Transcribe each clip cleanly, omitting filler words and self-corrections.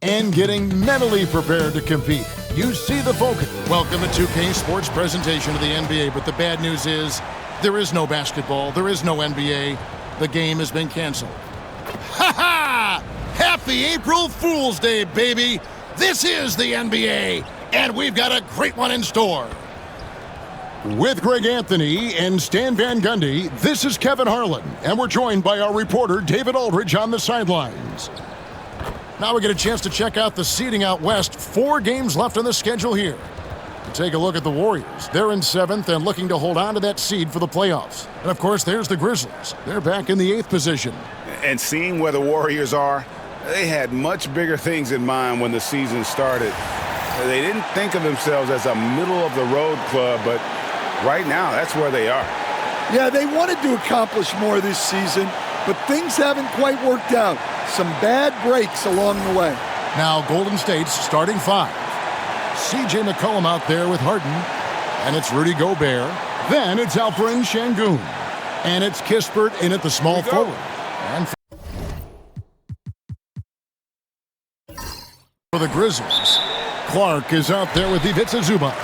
and getting mentally prepared to compete. You see the focus. Welcome to 2K Sports presentation of the NBA, but the bad news is there is no basketball, there is no NBA. The game has been canceled. Ha ha! Happy April Fool's Day, baby! This is the NBA, and we've got a great one in store. With Greg Anthony and Stan Van Gundy, this is Kevin Harlan, and we're joined by our reporter David Aldridge on the sidelines. Now we get a chance to check out the seeding out west. 4 games left on the schedule here. Take a look at the Warriors. They're in 7th and looking to hold on to that seed for the playoffs. And of course, there's the Grizzlies. They're back in the 8th position. And seeing where the Warriors are, they had much bigger things in mind when the season started. They didn't think of themselves as a middle-of-the-road club, but right now, that's where they are. Yeah, they wanted to accomplish more this season, but things haven't quite worked out. Some bad breaks along the way. Now, Golden State's starting 5. CJ McCollum out there with Harden, and it's Rudy Gobert. Then it's Alperen Şengün, and it's Kispert in at the small forward. And for the Grizzlies, Clark is out there with Ivica Zubac.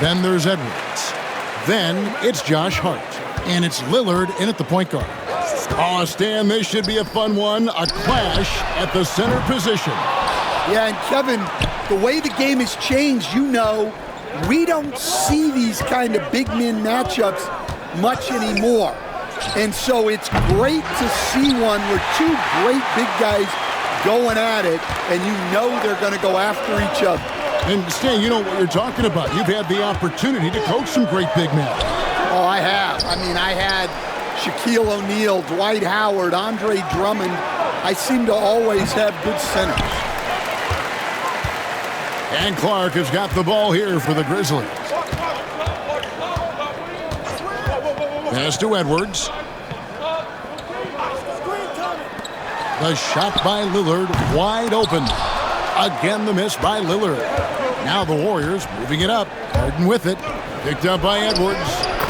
Then there's Edwards. Then it's Josh Hart, and it's Lillard in at the point guard. Oh, Stan, this should be a fun one. A clash at the center position. Yeah, and Kevin, the way the game has changed, we don't see these kind of big men matchups much anymore. And so it's great to see one where 2 great big guys going at it, and they're going to go after each other. And Stan, you know what you're talking about. You've had the opportunity to coach some great big men. Oh, I have. I had Shaquille O'Neal, Dwight Howard, Andre Drummond. I seem to always have good centers. And Clark has got the ball here for the Grizzlies. Pass to Edwards. The shot by Lillard, wide open. Again, the miss by Lillard. Now the Warriors moving it up. Harden with it. Picked up by Edwards.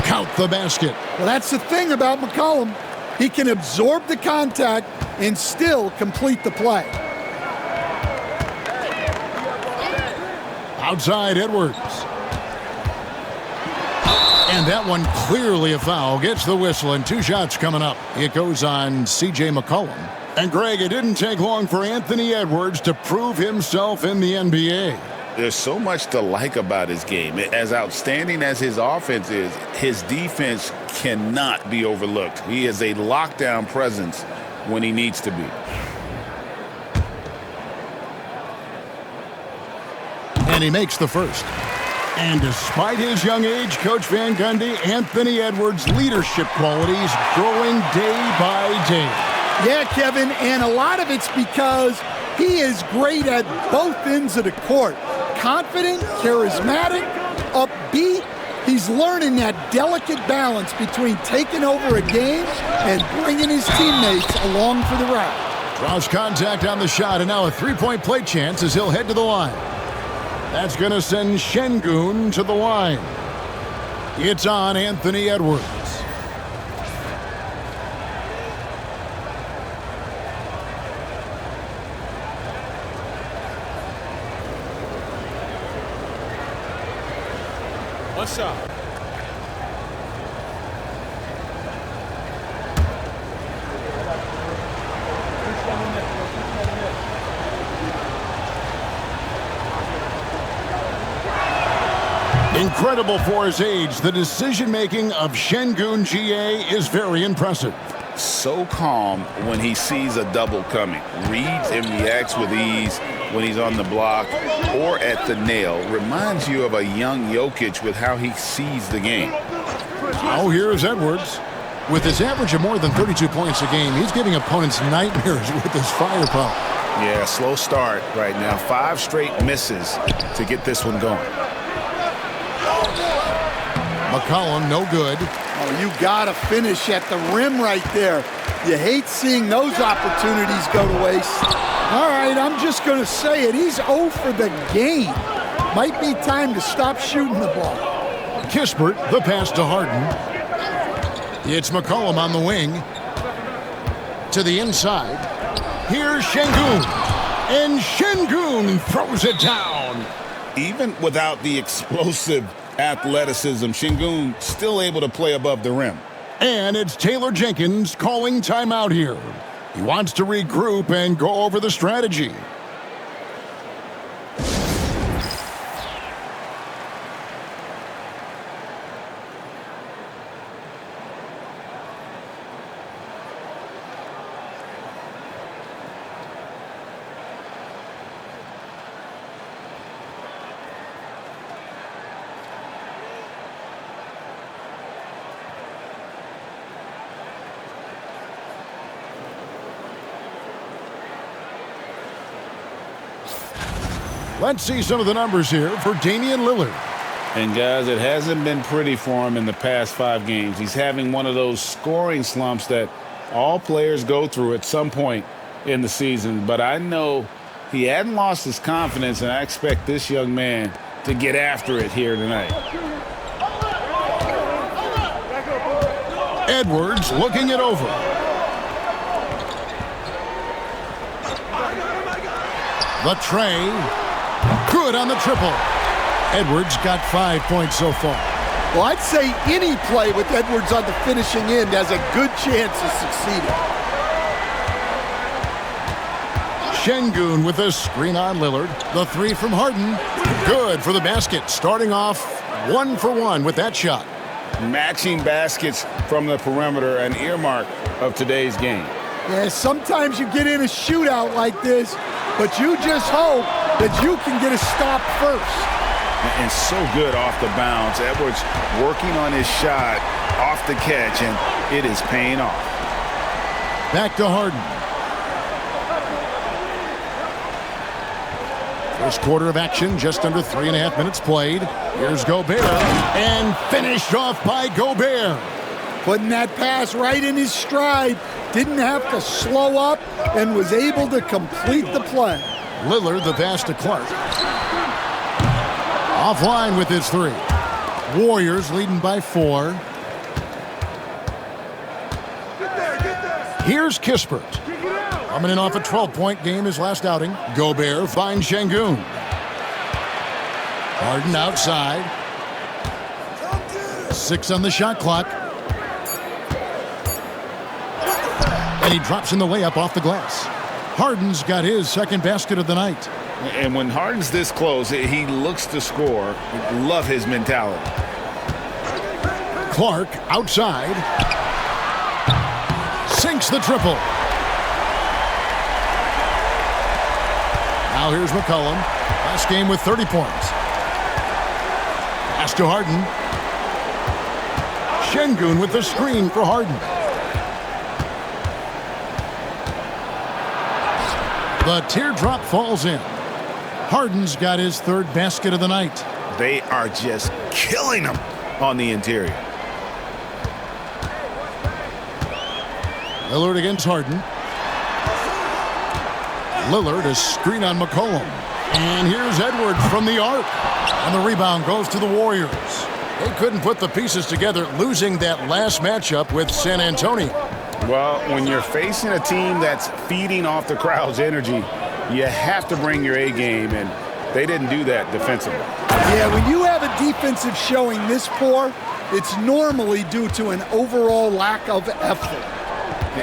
Count the basket. Well, that's the thing about McCollum. He can absorb the contact and still complete the play. Outside Edwards. And that one clearly a foul. Gets the whistle and 2 shots coming up. It goes on CJ McCollum. And Greg, it didn't take long for Anthony Edwards to prove himself in the NBA. There's so much to like about his game. As outstanding as his offense is, his defense cannot be overlooked. He is a lockdown presence when he needs to be. And he makes the first. And despite his young age, Coach Van Gundy, Anthony Edwards' leadership qualities growing day by day. Yeah, Kevin, and a lot of it's because he is great at both ends of the court. Confident, charismatic, upbeat. He's learning that delicate balance between taking over a game and bringing his teammates along for the ride. Draws contact on the shot, and now a 3-point play chance as he'll head to the line. That's going to send Şengün to the line. It's on Anthony Edwards. What's up? Incredible for his age, the decision-making of Şengün GA is very impressive. So calm when he sees a double coming. Reads and reacts with ease when he's on the block or at the nail. Reminds you of a young Jokic with how he sees the game. Oh, here's Edwards. With his average of more than 32 points a game, he's giving opponents nightmares with his firepower. Yeah, slow start right now. 5 straight misses to get this one going. McCollum, no good. Oh, you got to finish at the rim right there. You hate seeing those opportunities go to waste. All right, I'm just going to say it. He's 0 for the game. Might be time to stop shooting the ball. Kispert, the pass to Harden. It's McCollum on the wing. To the inside. Here's Şengün. And Şengün throws it down. Even without the explosive athleticism, Şengün still able to play above the rim. And it's Taylor Jenkins calling timeout here. He wants to regroup and go over the strategy. Let's see some of the numbers here for Damian Lillard. And guys, it hasn't been pretty for him in the past 5 games. He's having one of those scoring slumps that all players go through at some point in the season. But I know he hadn't lost his confidence, and I expect this young man to get after it here tonight. Edwards looking it over. The tray. Good on the triple. Edwards got 5 points so far. Well, I'd say any play with Edwards on the finishing end has a good chance of succeeding. Şengün with a screen on Lillard. The 3 from Harden. Good for the basket. Starting off 1 for 1 with that shot. Matching baskets from the perimeter, an earmark of today's game. Yeah, sometimes you get in a shootout like this, but you just hope that you can get a stop first. And so good off the bounce. Edwards working on his shot off the catch, and it is paying off. Back to Harden. First quarter of action, just under 3.5 minutes played. Here's Gobert, and finished off by Gobert. Putting that pass right in his stride. Didn't have to slow up and was able to complete the play. Lillard, the pass to Clark. Offline with his 3. Warriors leading by 4. Here's Kispert. Coming in off a 12-point game his last outing. Gobert finds Şengün. Harden outside. 6 on the shot clock. And he drops in the layup off the glass. Harden's got his second basket of the night. And when Harden's this close, he looks to score. Love his mentality. Clark outside. Sinks the triple. Now here's McCollum. Last game with 30 points. Pass to Harden. Şengün with the screen for Harden. The teardrop falls in. Harden's got his 3rd basket of the night. They are just killing him on the interior. Lillard against Harden. Lillard, a screen on McCollum. And here's Edwards from the arc. And the rebound goes to the Warriors. They couldn't put the pieces together, losing that last matchup with San Antonio. Well, when you're facing a team that's feeding off the crowd's energy, you have to bring your A game, and they didn't do that defensively. Yeah, when you have a defensive showing this poor, it's normally due to an overall lack of effort.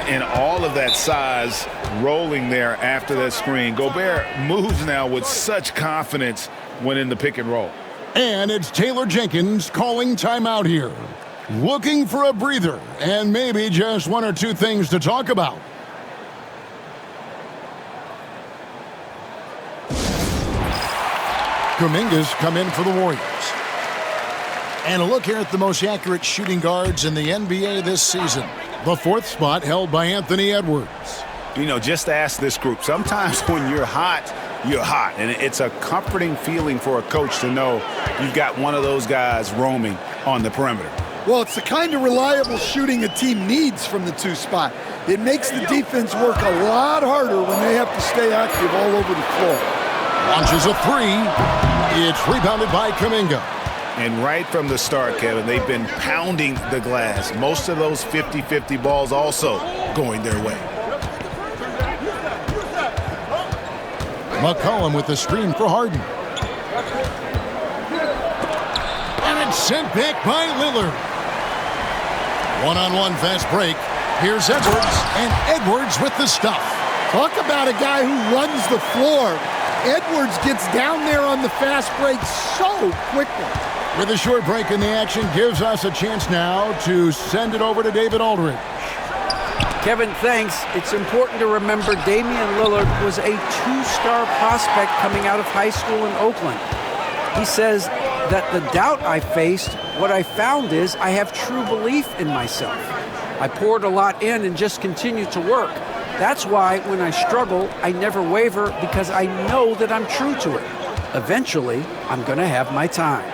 And all of that size rolling there after that screen. Gobert moves now with such confidence when in the pick and roll. And it's Taylor Jenkins calling timeout here. Looking for a breather and maybe just 1 or 2 things to talk about. Kuminga's come in for the Warriors. And a look here at the most accurate shooting guards in the NBA this season. The 4th spot held by Anthony Edwards. You know, just ask this group. Sometimes when you're hot, and it's a comforting feeling for a coach to know you've got one of those guys roaming on the perimeter. Well, it's the kind of reliable shooting a team needs from the 2 spot. It makes the defense work a lot harder when they have to stay active all over the floor. Launches a 3. It's rebounded by Kuminga. And right from the start, Kevin, they've been pounding the glass. Most of those 50-50 balls also going their way. McCollum with the screen for Harden. And it's sent back by Lillard. One-on-one fast break. Here's Edwards, and Edwards with the stuff. Talk about a guy who runs the floor. Edwards gets down there on the fast break so quickly. With a short break in the action, gives us a chance now to send it over to David Aldridge. Kevin, thanks. It's important to remember Damian Lillard was a two-star prospect coming out of high school in Oakland. He says that the doubt I faced, what I found is I have true belief in myself. I poured a lot in and just continued to work. That's why when I struggle, I never waver because I know that I'm true to it. Eventually, I'm going to have my time.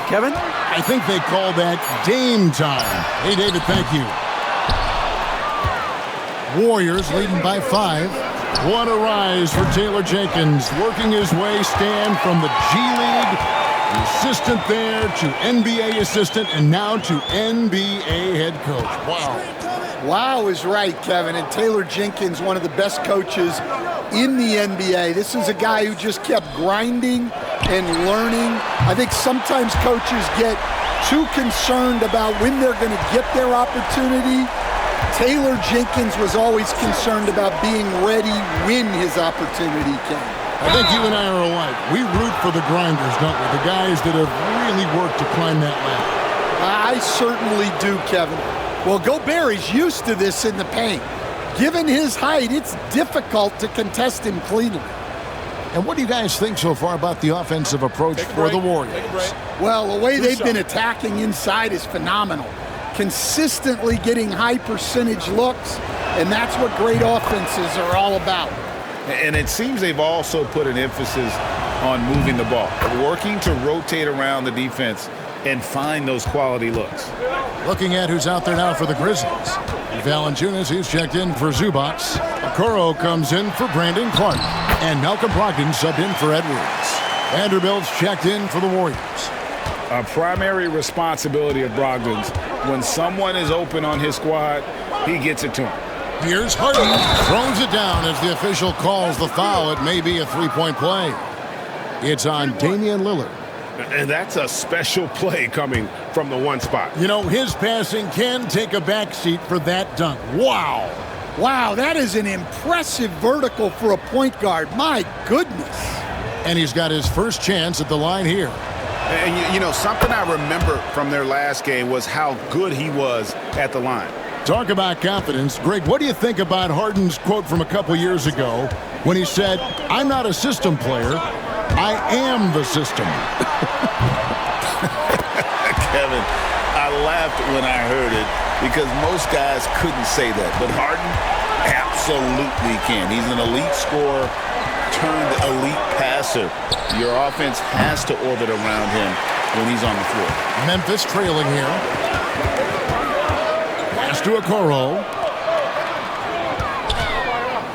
Kevin? I think they call that Dame time. Hey, David, thank you. Warriors leading by 5. What a rise for Taylor Jenkins, working his way, stand from the G League assistant there to NBA assistant and now to NBA head coach. Wow. Wow is right, Kevin. And Taylor Jenkins, one of the best coaches in the NBA. This is a guy who just kept grinding and learning. I think sometimes coaches get too concerned about when they're going to get their opportunity. Taylor Jenkins was always concerned about being ready when his opportunity came. I think you and I are alike. We root for the grinders, don't we? The guys that have really worked to climb that ladder. I certainly do, Kevin. Well, Gobert is used to this in the paint. Given his height, it's difficult to contest him cleanly. And what do you guys think so far about the offensive approach for the Warriors? Well, the way they've been attacking inside is phenomenal. Consistently getting high percentage looks, and that's what great offenses are all about. And it seems they've also put an emphasis on moving the ball, working to rotate around the defense and find those quality looks. Looking at who's out there now for the Grizzlies. Valanciunas, he's checked in for Zubac. Okoro comes in for Brandon Clark. And Malcolm Brogdon subbed in for Edwards. Vanderbilt's checked in for the Warriors. A primary responsibility of Brogdon's, when someone is open on his squad, he gets it to him. Here's Harden. Throws it down as the official calls the foul. It may be a three-point play. It's on Damian Lillard. And that's a special play coming from the one spot. You know, his passing can take a backseat for that dunk. Wow. Wow, that is an impressive vertical for a point guard. My goodness. And he's got his first chance at the line here. And, you know, something I remember from their last game was how good he was at the line. Talk about confidence. Greg, what do you think about Harden's quote from a couple years ago when he said, "I'm not a system player, I am the system"? Kevin, I laughed when I heard it because most guys couldn't say that. But Harden absolutely can. He's an elite scorer turned elite passer. Your offense has to orbit around him when he's on the floor. Memphis trailing here. Pass to Okoro.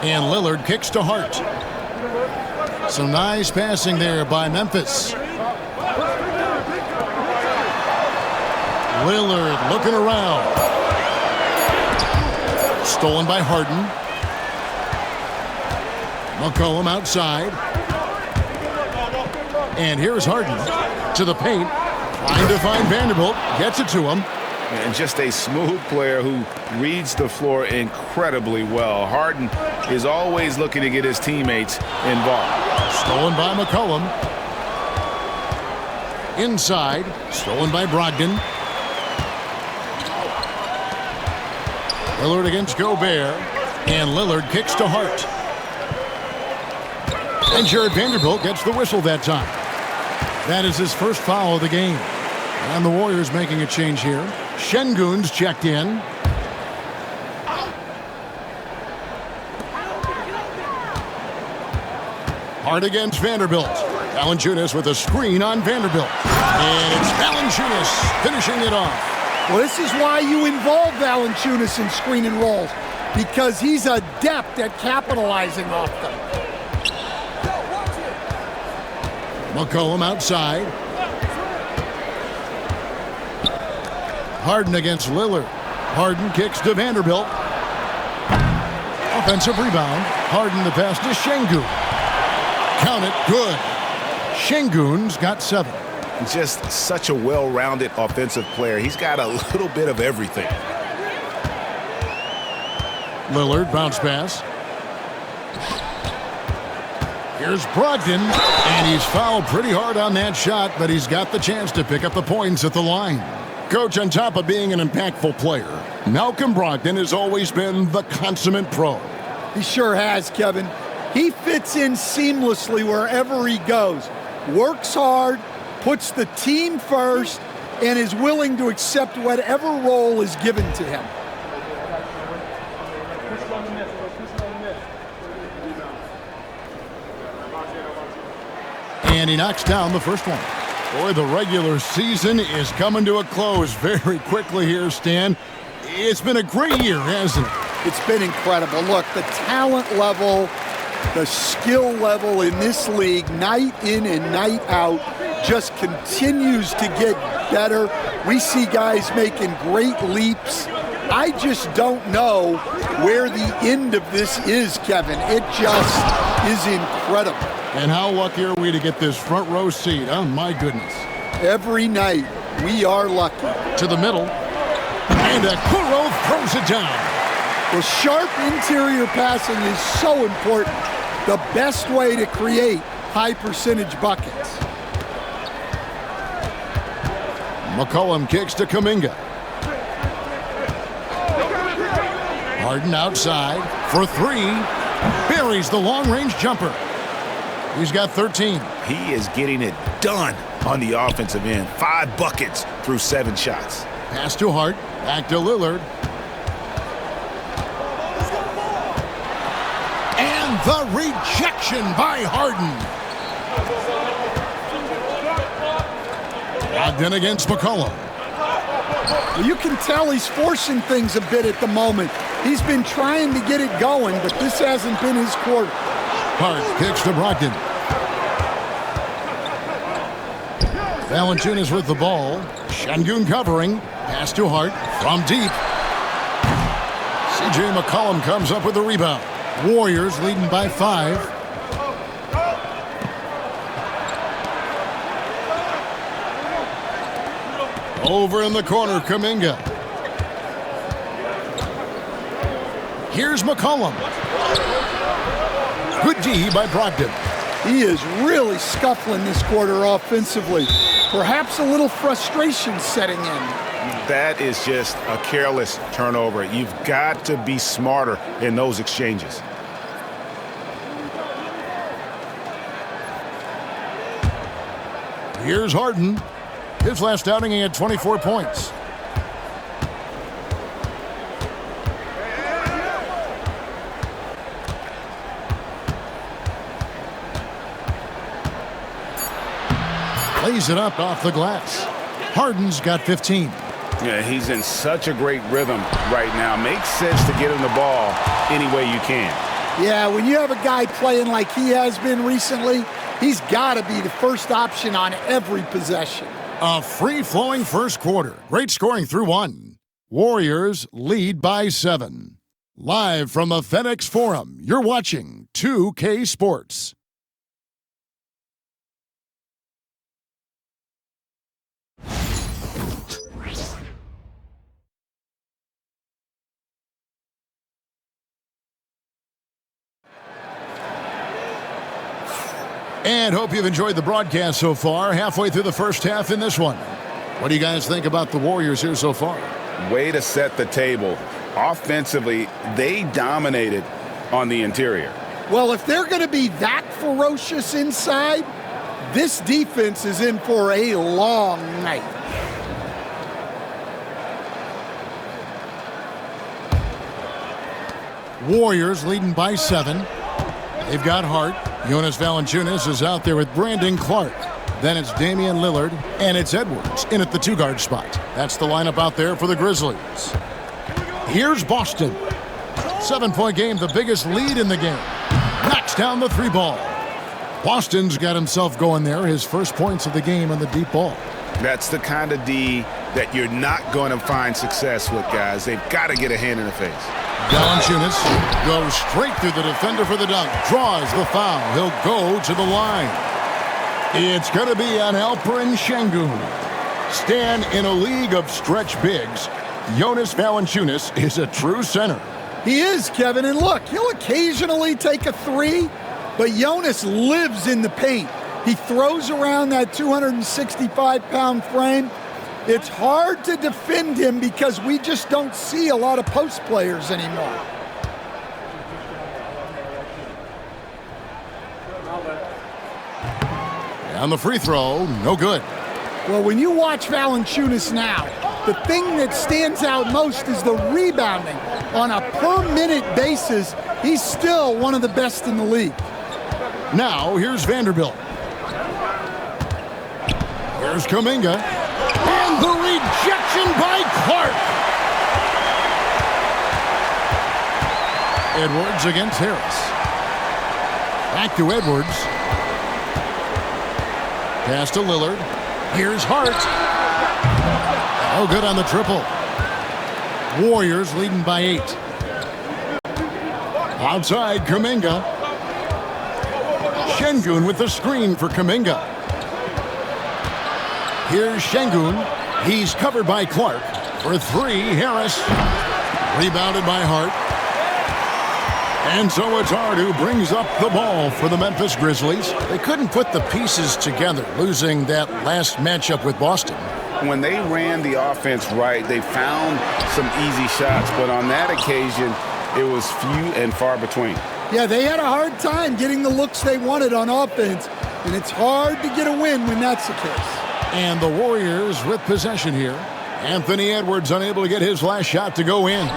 And Lillard kicks to Hart. Some nice passing there by Memphis. Lillard looking around. Stolen by Harden. McCollum outside. And here's Harden to the paint. Trying to find Vanderbilt. Gets it to him. And just a smooth player who reads the floor incredibly well. Harden is always looking to get his teammates involved. Stolen by McCollum. Inside. Stolen by Brogdon. Lillard against Gobert. And Lillard kicks to Hart. And Jared Vanderbilt gets the whistle that time. That is his first foul of the game. And the Warriors making a change here. Şengün's checked in. Hart against Vanderbilt. Valanciunas with a screen on Vanderbilt. And it's Valanciunas finishing it off. Well, this is why you involve Valanciunas in screen and rolls, because he's adept at capitalizing off them. McCollum outside. Harden against Lillard. Harden kicks to Vanderbilt. Offensive rebound. Harden the pass to Şengün. Count it. Good. Şengün's got 7. Just such a well-rounded offensive player. He's got a little bit of everything. Lillard, bounce pass. Here's Brogdon, and he's fouled pretty hard on that shot, but he's got the chance to pick up the points at the line. Coach, on top of being an impactful player, Malcolm Brogdon has always been the consummate pro. He sure has, Kevin. He fits in seamlessly wherever he goes. Works hard, puts the team first, and is willing to accept whatever role is given to him. And he knocks down the first one. Boy, the regular season is coming to a close very quickly here, Stan. It's been a great year, hasn't it? It's been incredible. Look, the talent level, the skill level in this league, night in and night out, just continues to get better. We see guys making great leaps. I just don't know where the end of this is, Kevin. It just is incredible. And how lucky are we to get this front row seat? Oh, my goodness. Every night, we are lucky. To the middle. And Okoro throws it down. The sharp interior passing is so important. The best way to create high percentage buckets. McCollum kicks to Kuminga. Harden outside for 3. Buries the long-range jumper. He's got 13. He is getting it done on the offensive end. 5 buckets through 7 shots. Pass to Hart. Back to Lillard. And the rejection by Harden. Brogdon against McCollum. You can tell he's forcing things a bit at the moment. He's been trying to get it going, but this hasn't been his quarter. Hart kicks to Brogdon. Valanciunas with the ball. Şengün covering. Pass to Hart from deep. C.J. McCollum comes up with the rebound. Warriors leading by 5. Over in the corner, Kuminga. Here's McCollum. Good D by Brogdon. He is really scuffling this quarter offensively. Perhaps a little frustration setting in. That is just a careless turnover. You've got to be smarter in those exchanges. Here's Harden. His last outing, he had 24 points. Lays it up off the glass. Harden's got 15. Yeah, he's in such a great rhythm right now. Makes sense to get him the ball any way you can. Yeah, when you have a guy playing like he has been recently, he's got to be the first option on every possession. A free-flowing first quarter. Great scoring through 1. Warriors lead by 7. Live from the FedEx Forum, you're watching 2K Sports. And hope you've enjoyed the broadcast so far. Halfway through the first half in this one. What do you guys think about the Warriors here so far? Way to set the table. Offensively, they dominated on the interior. Well, if they're going to be that ferocious inside, this defense is in for a long night. Warriors leading by 7. They've got Hart. Jonas Valanciunas is out there with Brandon Clark. Then it's Damian Lillard, and it's Edwards in at the 2-guard spot. That's the lineup out there for the Grizzlies. Here's Boston. 7-point game, the biggest lead in the game. Knocks down the 3-ball. Boston's got himself going there, his first points of the game on the deep ball. That's the kind of D that you're not going to find success with, guys. They've got to get a hand in the face. Valanciunas goes straight through the defender for the dunk. Draws the foul. He'll go to the line. It's going to be on Alperen Şengün. Stan, in a league of stretch bigs, Jonas Valanciunas is a true center. He is, Kevin, and look, he'll occasionally take a three, but Jonas lives in the paint. He throws around that 265-pound frame. It's hard to defend him because we just don't see a lot of post players anymore. On the free throw, no good. Well, when you watch Valanciunas now, the thing that stands out most is the rebounding. On a per-minute basis, he's still one of the best in the league. Now, here's Vanderbilt. Here's Kuminga. And the rejection by Clark. Edwards against Harris. Back to Edwards. Pass to Lillard. Here's Hart. Oh, good on the triple. Warriors leading by 8. Outside, Kuminga. Şengün with the screen for Kuminga. Here's Şengün. He's covered by Clark. For 3, Harris. Rebounded by Hart. And so it's Hart who brings up the ball for the Memphis Grizzlies. They couldn't put the pieces together, losing that last matchup with Boston. When they ran the offense right, they found some easy shots, but on that occasion, it was few and far between. Yeah, they had a hard time getting the looks they wanted on offense, and it's hard to get a win when that's the case. And the Warriors with possession here. Anthony Edwards unable to get his last shot to go in.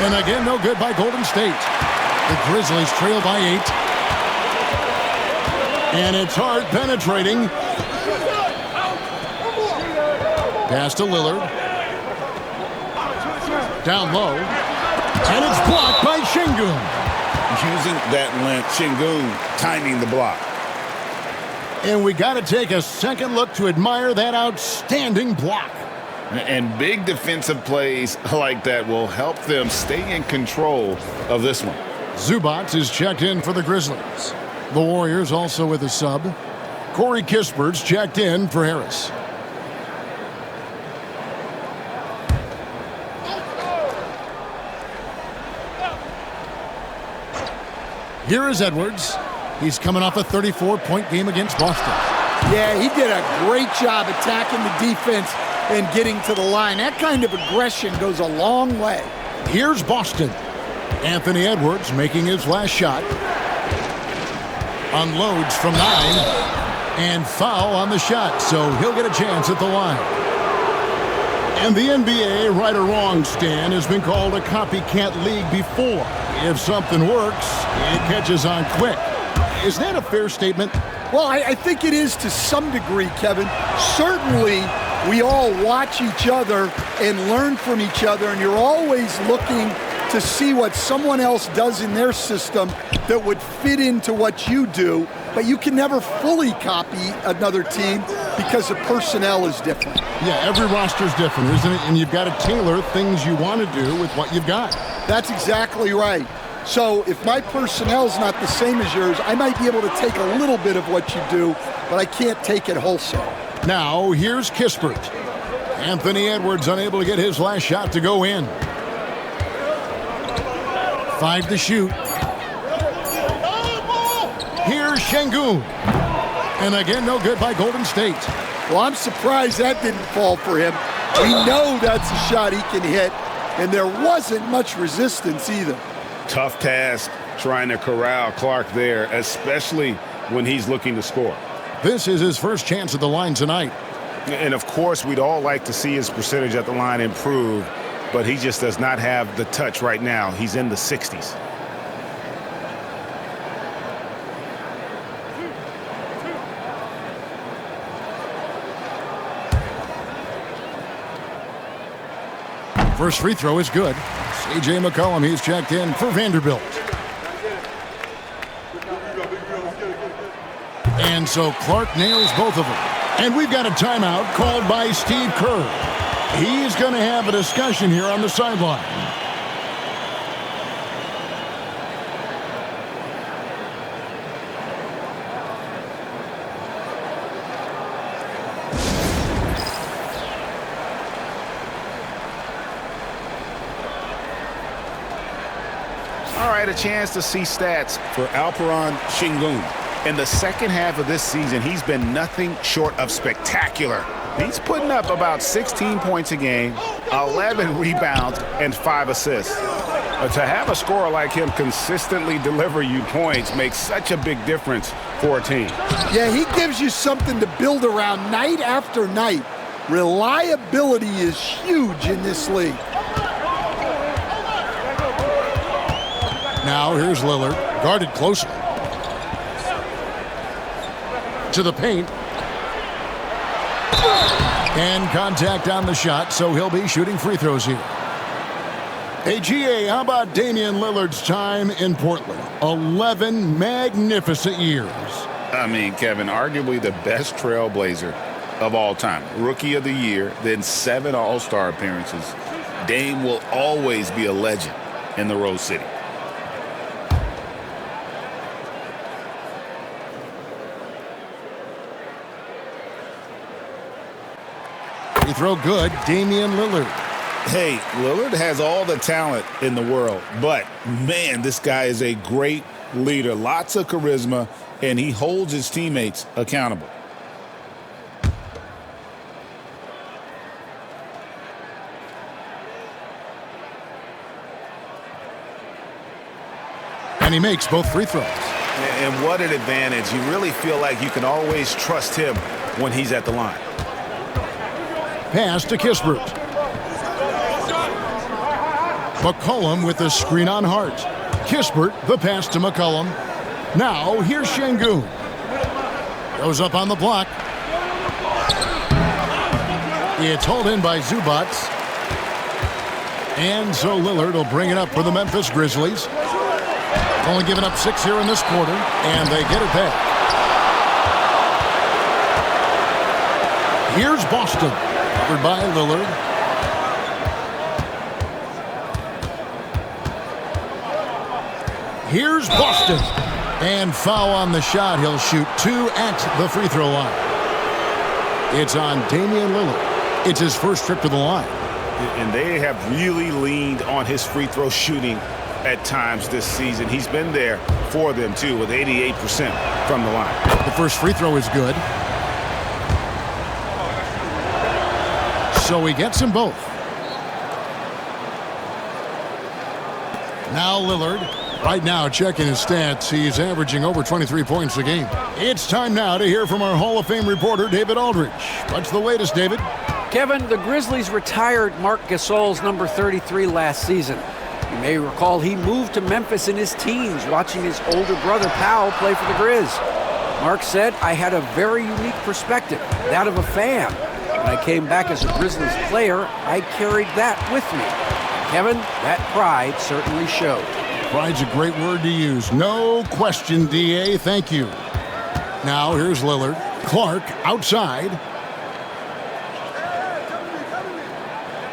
And again, no good by Golden State. The Grizzlies trail by 8. And it's Hart penetrating. Pass to Lillard. Down low. And it's blocked by Şengün. Using that length, Şengün timing the block. And we got to take a second look to admire that outstanding block. And big defensive plays like that will help them stay in control of this one. Zubac is checked in for the Grizzlies. The Warriors also with a sub. Corey Kispert's checked in for Harris. Here is Edwards. He's coming off a 34-point game against Boston. Yeah, he did a great job attacking the defense and getting to the line. That kind of aggression goes a long way. Here's Boston. Anthony Edwards making his last shot. Unloads from 9. And foul on the shot, so he'll get a chance at the line. And the NBA, right or wrong, Stan, has been called a copycat league before. If something works, it catches on quick. Is that a fair statement? Well, I think it is to some degree, Kevin. Certainly, we all watch each other and learn from each other, and you're always looking to see what someone else does in their system that would fit into what you do, but you can never fully copy another team because the personnel is different. Yeah, every roster's different, isn't it? And you've got to tailor things you want to do with what you've got. That's exactly right. So if my personnel's not the same as yours, I might be able to take a little bit of what you do, but I can't take it wholesale. Now, here's Kispert. Anthony Edwards unable to get his last shot to go in. 5 to shoot. Here's Şengün. And again, no good by Golden State. Well, I'm surprised that didn't fall for him. We know that's a shot he can hit, and there wasn't much resistance either. Tough task trying to corral Clark there, especially when he's looking to score. This is his first chance at the line tonight. And, of course, we'd all like to see his percentage at the line improve, but he just does not have the touch right now. He's in the 60s. First free throw is good. C.J. McCollum, he's checked in for Vanderbilt. And so Clark nails both of them. And we've got a timeout called by Steve Kerr. He's going to have a discussion here on the sideline. All right, a chance to see stats for Alperon Şengün. In the second half of this season, he's been nothing short of spectacular. He's putting up about 16 points a game, 11 rebounds, and 5 assists. To have a scorer like him consistently deliver you points makes such a big difference for a team. Yeah, he gives you something to build around night after night. Reliability is huge in this league. Now here's Lillard, guarded closely. To the paint. And contact on the shot, so he'll be shooting free throws here. Hey, GA, how about Damian Lillard's time in Portland? 11 magnificent years. I mean, Kevin, arguably the best trailblazer of all time. Rookie of the year, then 7 All-Star appearances. Dame will always be a legend in the Rose City. Free throw good, Damian Lillard. Hey, Lillard has all the talent in the world, but, man, this guy is a great leader. Lots of charisma, and he holds his teammates accountable. And he makes both free throws. And what an advantage. You really feel like you can always trust him when he's at the line. Pass to Kispert. McCollum with the screen on Hart. Kispert, the pass to McCollum. Now, here's Şengün. Goes up on the block. It's hauled in by Zubac. And so Lillard will bring it up for the Memphis Grizzlies. Only giving up 6 here in this quarter, and they get it back. Here's Boston. Covered by Lillard. Here's Boston. And foul on the shot. He'll shoot 2 at the free throw line. It's on Damian Lillard. It's his first trip to the line. And they have really leaned on his free throw shooting at times this season. He's been there for them, too, with 88% from the line. The first free throw is good. So he gets them both. Now Lillard. Right now, checking his stats, he's averaging over 23 points a game. It's time now to hear from our Hall of Fame reporter, David Aldridge. What's the latest, David? Kevin, the Grizzlies retired Marc Gasol's number 33 last season. You may recall he moved to Memphis in his teens, watching his older brother Powell play for the Grizz. Marc said, "I had a very unique perspective, that of a fan. When I came back as a Grizzlies player, I carried that with me." Kevin, that pride certainly showed. Pride's a great word to use. No question, DA. Thank you. Now here's Lillard. Clark outside.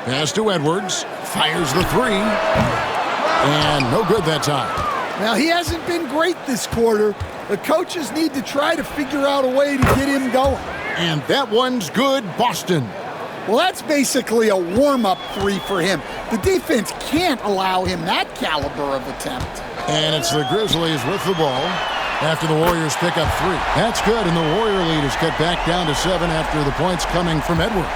Pass to Edwards. Fires the 3. And no good that time. Now, he hasn't been great this quarter. The coaches need to try to figure out a way to get him going. And that one's good, Boston. Well, that's basically a warm-up 3 for him. The defense can't allow him that caliber of attempt. And it's the Grizzlies with the ball after the Warriors pick up 3. That's good, and the Warrior lead is cut back down to 7 after the points coming from Edwards.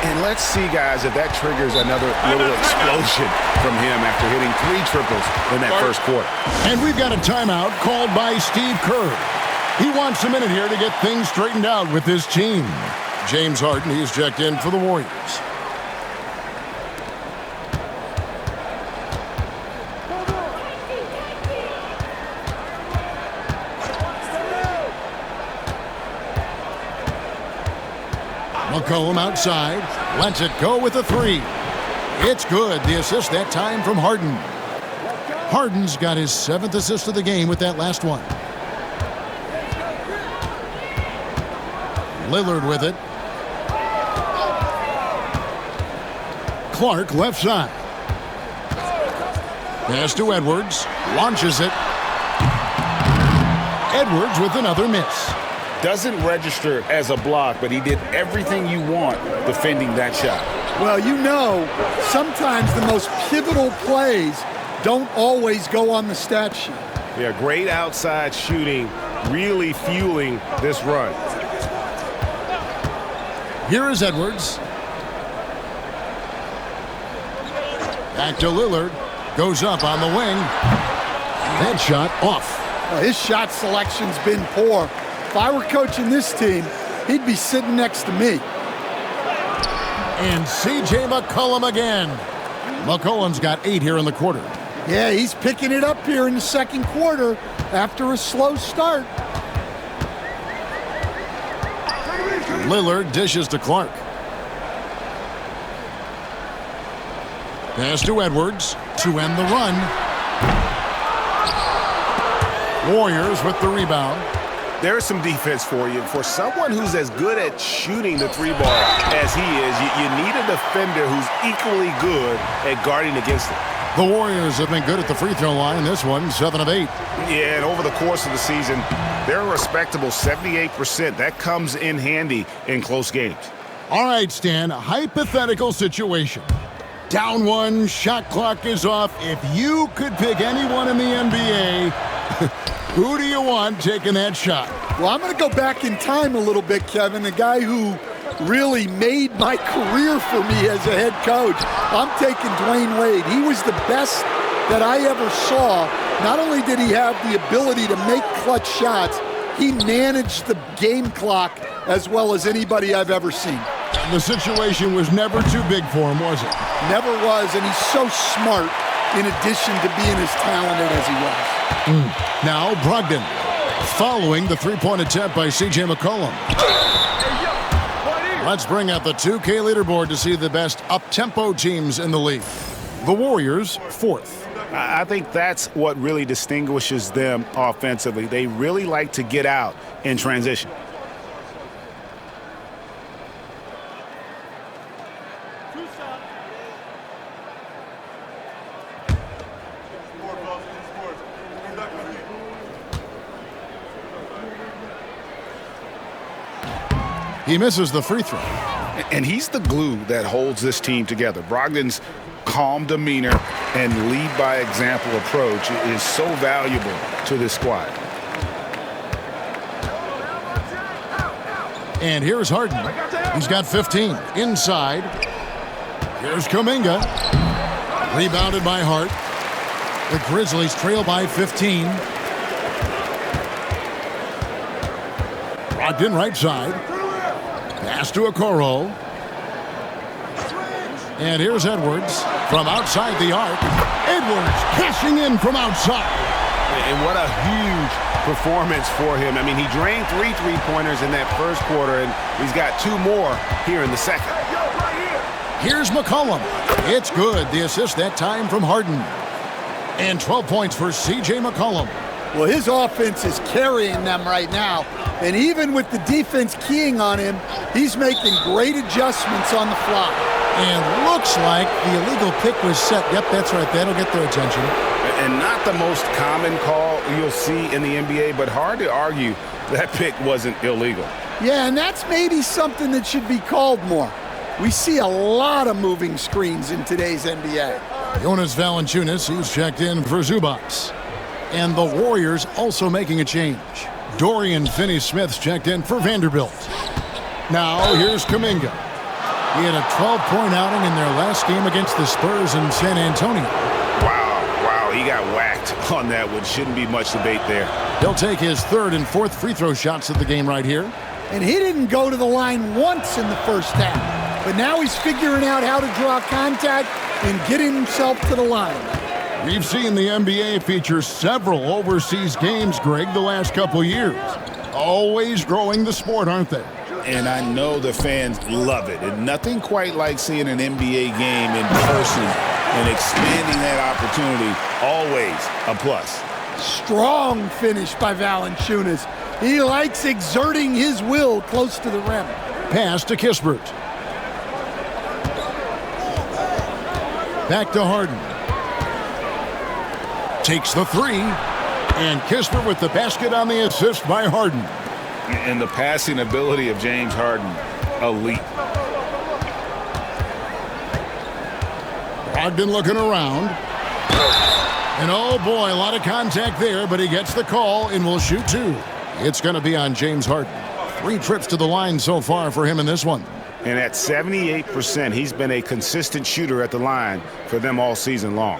And let's see, guys, if that triggers another little explosion from him after hitting 3 triples in that first quarter. And we've got a timeout called by Steve Kerr. He wants a minute here to get things straightened out with his team. James Harden, he's checked in for the Warriors. McCollum outside, lets it go with a 3. It's good. The assist that time from Harden. Harden's got his 7th assist of the game with that last one. Lillard with it. Clark left side. Pass to Edwards. Launches it. Edwards with another miss. Doesn't register as a block, but he did everything you want defending that shot. Well, you know, sometimes the most pivotal plays don't always go on the stat sheet. Yeah, great outside shooting, really fueling this run. Here is Edwards. Back to Lillard. Goes up on the wing. That shot off. Well, his shot selection's been poor. If I were coaching this team, he'd be sitting next to me. And C.J. McCollum again. McCollum's got 8 here in the quarter. Yeah, he's picking it up here in the second quarter after a slow start. Lillard dishes to Clark. Pass to Edwards to end the run. Warriors with the rebound. There's some defense for you. For someone who's as good at shooting the three ball as he is, you need a defender who's equally good at guarding against it. The Warriors have been good at the free throw line. This one, 7 of 8. Yeah, and over the course of the season, they're a respectable 78%. That comes in handy in close games. All right, Stan, a hypothetical situation. Down 1, shot clock is off. If you could pick anyone in the NBA, who do you want taking that shot? Well, I'm going to go back in time a little bit, Kevin. The guy who really made my career for me as a head coach. I'm taking Dwayne Wade. He was the best that I ever saw. Not only did he have the ability to make clutch shots, he managed the game clock as well as anybody I've ever seen. The situation was never too big for him, was it? Never was, and he's so smart in addition to being as talented as he was. Now Brogdon, following the three-point attempt by C.J. McCollum. Let's bring out the 2K leaderboard to see the best up-tempo teams in the league. The Warriors, 4th. I think that's what really distinguishes them offensively. They really like to get out in transition. He misses the free throw. And he's the glue that holds this team together. Brogdon's calm demeanor and lead by example approach is so valuable to this squad. And here's Harden. He's got 15. Inside. Here's Kuminga. Rebounded by Hart. The Grizzlies trail by 15. Brogdon right side. Pass to Okoro. And here's Edwards from outside the arc. Edwards cashing in from outside. And what a huge performance for him. I mean, he drained 3 three-pointers in that first quarter, and he's got 2 more here in the second. Here's McCollum. It's good. The assist that time from Harden. And 12 points for C.J. McCollum. Well, his offense is carrying them right now. And even with the defense keying on him, he's making great adjustments on the fly. And looks like the illegal pick was set. Yep, that's right. That'll get their attention. And not the most common call you'll see in the NBA, but hard to argue that pick wasn't illegal. Yeah, and that's maybe something that should be called more. We see a lot of moving screens in today's NBA. Jonas Valanciunas, he's checked in for Zubats. And the Warriors also making a change. Dorian Finney-Smith's checked in for Vanderbilt. Now here's Kuminga. He had a 12-point outing in their last game against the Spurs in San Antonio. Wow, he got whacked on that one. Shouldn't be much debate there. He'll take his 3rd and 4th free throw shots of the game right here. And he didn't go to the line once in the first half. But now he's figuring out how to draw contact and getting himself to the line. We've seen the NBA feature several overseas games, Greg, the last couple years. Always growing the sport, aren't they? And I know the fans love it. And nothing quite like seeing an NBA game in person and expanding that opportunity. Always a plus. Strong finish by Valanciunas. He likes exerting his will close to the rim. Pass to Kispert. Back to Harden. Takes the three. And Kispert with the basket on the assist by Harden. And the passing ability of James Harden, elite. Brogdon looking around. And oh boy, a lot of contact there, but he gets the call and will shoot two. It's going to be on James Harden. 3 trips to the line so far for him in this one. And at 78%, he's been a consistent shooter at the line for them all season long.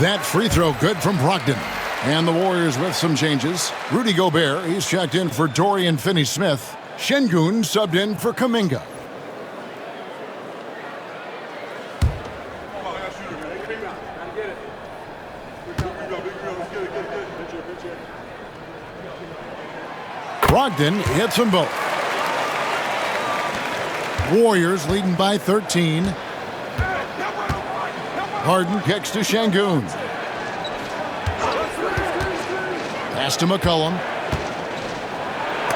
That free throw good from Brogdon. And the Warriors with some changes. Rudy Gobert, he's checked in for Dorian Finney-Smith. Şengün subbed in for Kuminga. Brogdon hits them both. Warriors leading by 13. Harden kicks to Şengün. Pass to McCollum.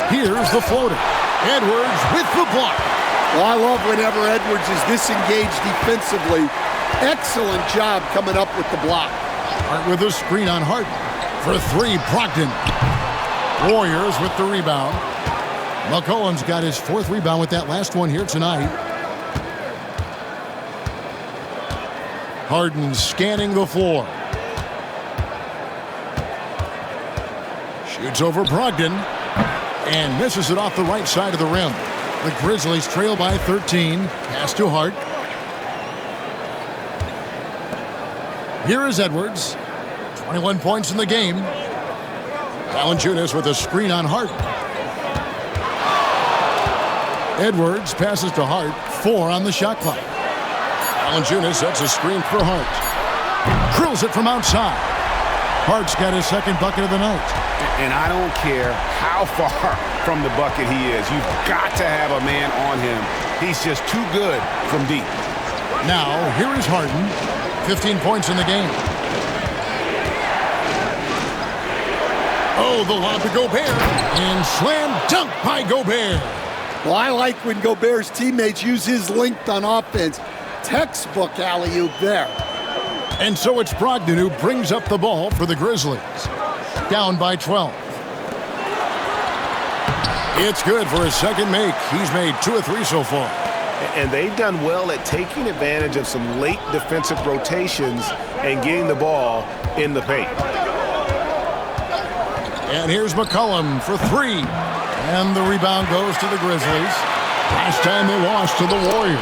Here's the floater. Edwards with the block. Well, I love whenever Edwards is disengaged defensively. Excellent job coming up with the block. Hart with a screen on Harden. For 3, Brogdon. Warriors with the rebound. McCollum's got his 4th rebound with that last one here tonight. Harden scanning the floor. Shoots over Brogdon and misses it off the right side of the rim. The Grizzlies trail by 13. Pass to Hart. Here is Edwards. 21 points in the game. Valanciunas with a screen on Hart. Edwards passes to Hart. 4 on the shot clock. Valanciunas sets a screen for Hart. Drills it from outside. Hart's got his 2nd bucket of the night. And I don't care how far from the bucket he is. You've got to have a man on him. He's just too good from deep. Now, here is Harden. 15 points in the game. Oh, the lob to Gobert. And slam dunk by Gobert. Well, I like when Gobert's teammates use his length on offense. Textbook alley-oop there. And so it's Brogdon who brings up the ball for the Grizzlies. Down by 12. It's good for his 2nd make. He's made 2 of 3 so far. And they've done well at taking advantage of some late defensive rotations and getting the ball in the paint. And here's McCollum for 3. And the rebound goes to the Grizzlies. Last time they lost to the Warriors.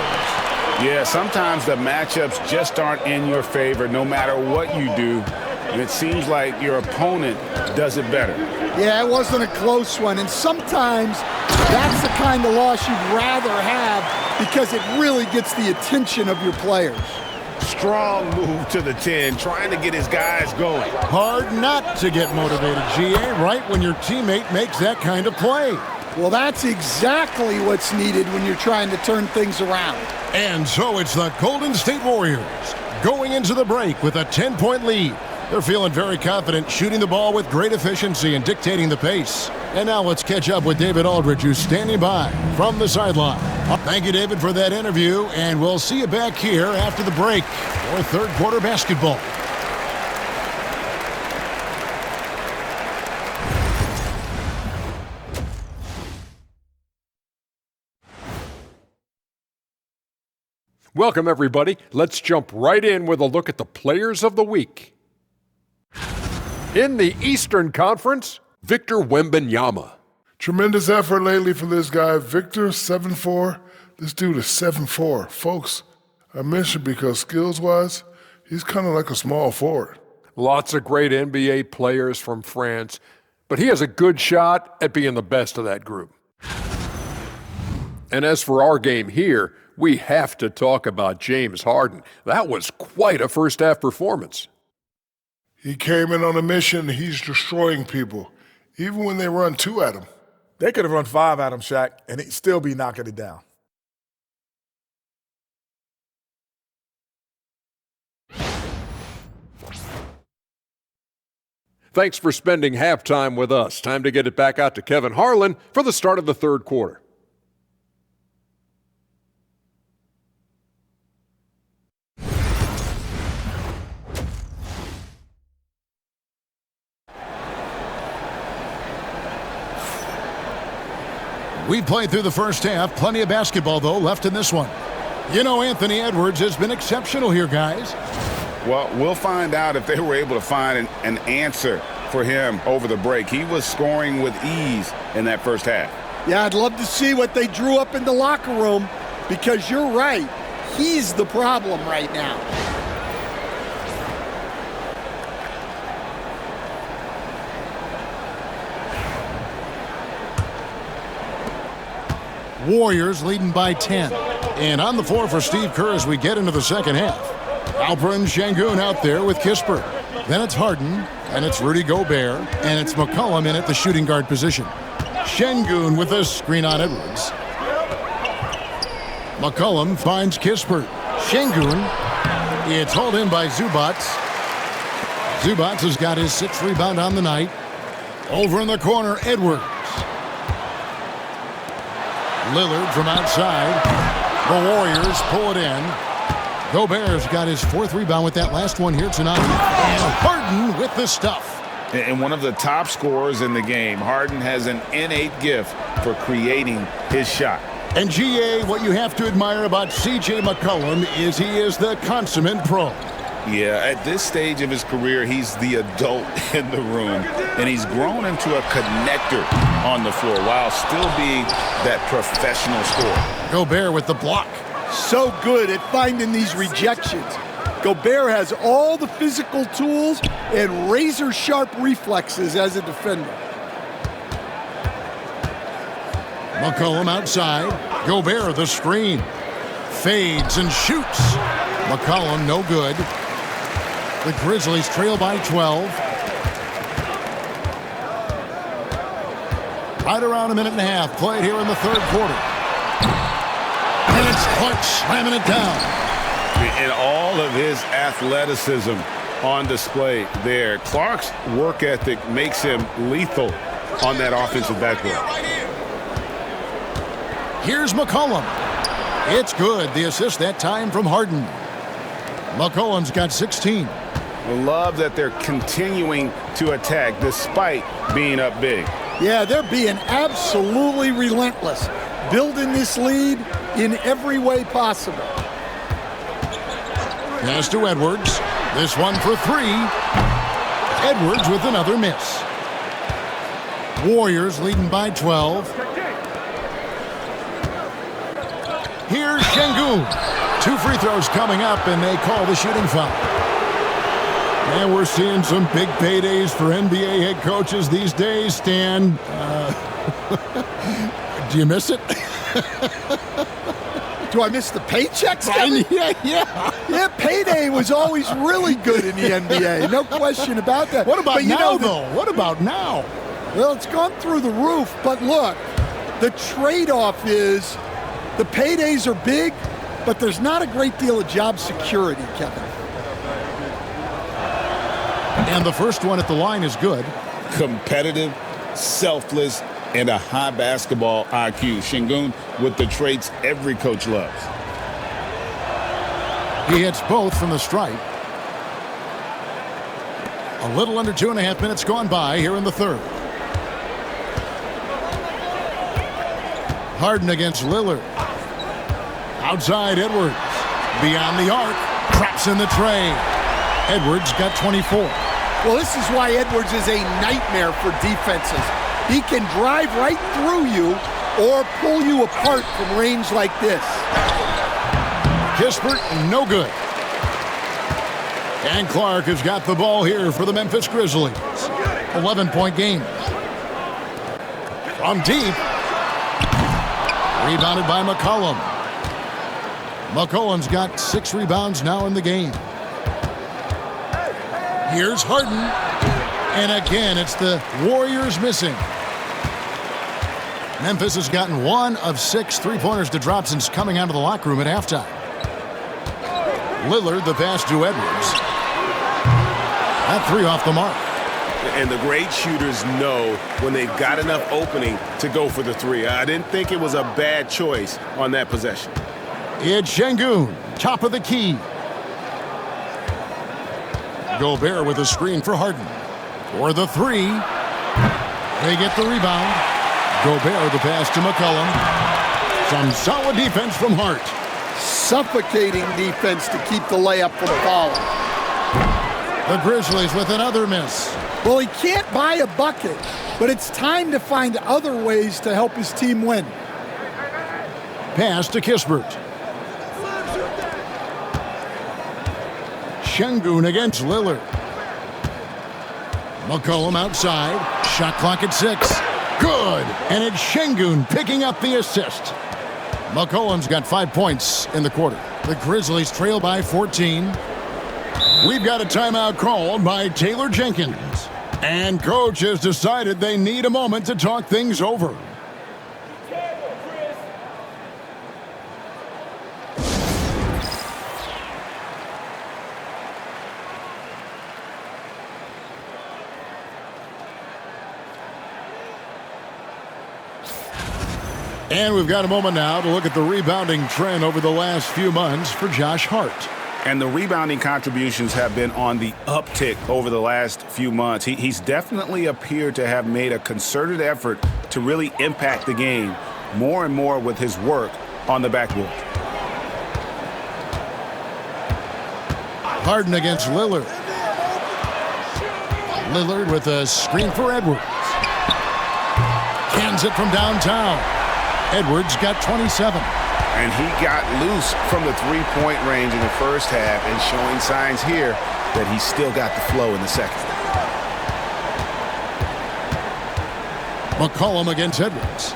Yeah, sometimes the matchups just aren't in your favor no matter what you do. And it seems like your opponent does it better. Yeah, it wasn't a close one. And sometimes that's the kind of loss you'd rather have because it really gets the attention of your players. Strong move to the 10, trying to get his guys going. Hard not to get motivated, GA, right when your teammate makes that kind of play. Well, that's exactly what's needed when you're trying to turn things around. And so it's the Golden State Warriors going into the break with a 10-point lead. They're feeling very confident, shooting the ball with great efficiency and dictating the pace. And now let's catch up with David Aldridge, who's standing by from the sideline. Thank you, David, for that interview, and we'll see you back here after the break for 3rd quarter basketball. Welcome, everybody. Let's jump right in with a look at the players of the week. In the Eastern Conference, Victor Wembanyama. Tremendous effort lately for this guy. Victor, 7'4". This dude is 7'4". Folks, I mentioned because skills-wise, he's kind of like a small forward. Lots of great NBA players from France, but he has a good shot at being the best of that group. And as for our game here, we have to talk about James Harden. That was quite a first-half performance. He came in on a mission. He's destroying people, even when they run 2 at him. They could have run 5 at him, Shaq, and he'd still be knocking it down. Thanks for spending halftime with us. Time to get it back out to Kevin Harlan for the start of the third quarter. We've played through the first half. Plenty of basketball, though, left in this one. You know, Anthony Edwards has been exceptional here, guys. Well, we'll find out if they were able to find an answer for him over the break. He was scoring with ease in that first half. Yeah, I'd love to see what they drew up in the locker room, because you're right. He's the problem right now. Warriors leading by 10. And on the floor for Steve Kerr as we get into the second half. Alperen Sengun out there with Kispert. Then it's Harden, and it's Rudy Gobert, and it's McCollum in at the shooting guard position. Sengun with a screen on Edwards. McCollum finds Kispert. Sengun, it's hauled in by Zubac. Zubac has got his 6th rebound on the night. Over in the corner, Edwards. Lillard from outside. The Warriors pull it in. Gobert's got his 4th rebound with that last one here tonight. And Harden with the stuff. And one of the top scorers in the game. Harden has an innate gift for creating his shot. And GA, what you have to admire about C.J. McCollum is he is the consummate pro. Yeah, at this stage of his career, he's the adult in the room, and he's grown into a connector on the floor while still being that professional scorer. Gobert with the block. So good at finding these rejections. Gobert has all the physical tools and razor-sharp reflexes as a defender. McCollum outside. Gobert the screen. Fades and shoots. McCollum no good. The Grizzlies trail by 12. Right around a minute and a half played here in the third quarter. And it's Clark slamming it down. And all of his athleticism on display there. Clark's work ethic makes him lethal on that offensive backboard. Here's McCollum. It's good. The assist that time from Harden. McCollum's got 16. Love that they're continuing to attack despite being up big. Yeah, they're being absolutely relentless, building this lead in every way possible. Pass to Edwards. This one for 3. Edwards with another miss. Warriors leading by 12. Here's Sengun. 2 free throws coming up, and they call the shooting foul. And we're seeing some big paydays for NBA head coaches these days, Stan. Do you miss it? Do I miss the paychecks? Yeah, payday was always really good in the NBA. No question about that. What about now, though? What about now? Well, it's gone through the roof. But look, the trade-off is the paydays are big, but there's not a great deal of job security, Kevin. And the first one at the line is good. Competitive, selfless, and a high basketball IQ. Sengun with the traits every coach loves. He hits both from the stripe. A little under 2.5 minutes gone by here in the third. Harden against Lillard. Outside Edwards. Beyond the arc. Traps in the tray. Edwards got 24. Well, this is why Edwards is a nightmare for defenses. He can drive right through you or pull you apart from range like this. Kispert, no good. And Clark has got the ball here for the Memphis Grizzlies. 11-point game. From deep. Rebounded by McCollum. McCollum's got 6 rebounds now in the game. Here's Harden. And again, it's the Warriors missing. Memphis has gotten 1 of 6 three-pointers to drop since coming out of the locker room at halftime. Lillard, the pass to Edwards. That 3 off the mark. And the great shooters know when they've got enough opening to go for the 3. I didn't think it was a bad choice on that possession. It's Şengün, top of the key. Gobert with a screen for Harden. For the 3. They get the rebound. Gobert the pass to McCollum. Some solid defense from Hart. Suffocating defense to keep the layup from falling. The Grizzlies with another miss. Well, he can't buy a bucket, but it's time to find other ways to help his team win. Pass to Kispert. Şengün against Lillard. McCollum outside. Shot clock at 6. Good. And it's Şengün picking up the assist. McCollum's got 5 points in the quarter. The Grizzlies trail by 14. We've got a timeout called by Taylor Jenkins. And coach has decided they need a moment to talk things over. And we've got a moment now to look at the rebounding trend over the last few months for Josh Hart. And the rebounding contributions have been on the uptick over the last few months. He's definitely appeared to have made a concerted effort to really impact the game more and more with his work on the backboard. Harden against Lillard. Lillard with a screen for Edwards. Cans it from downtown. Edwards got 27. And he got loose from the three-point range in the first half and showing signs here that he's still got the flow in the second. McCollum against Edwards.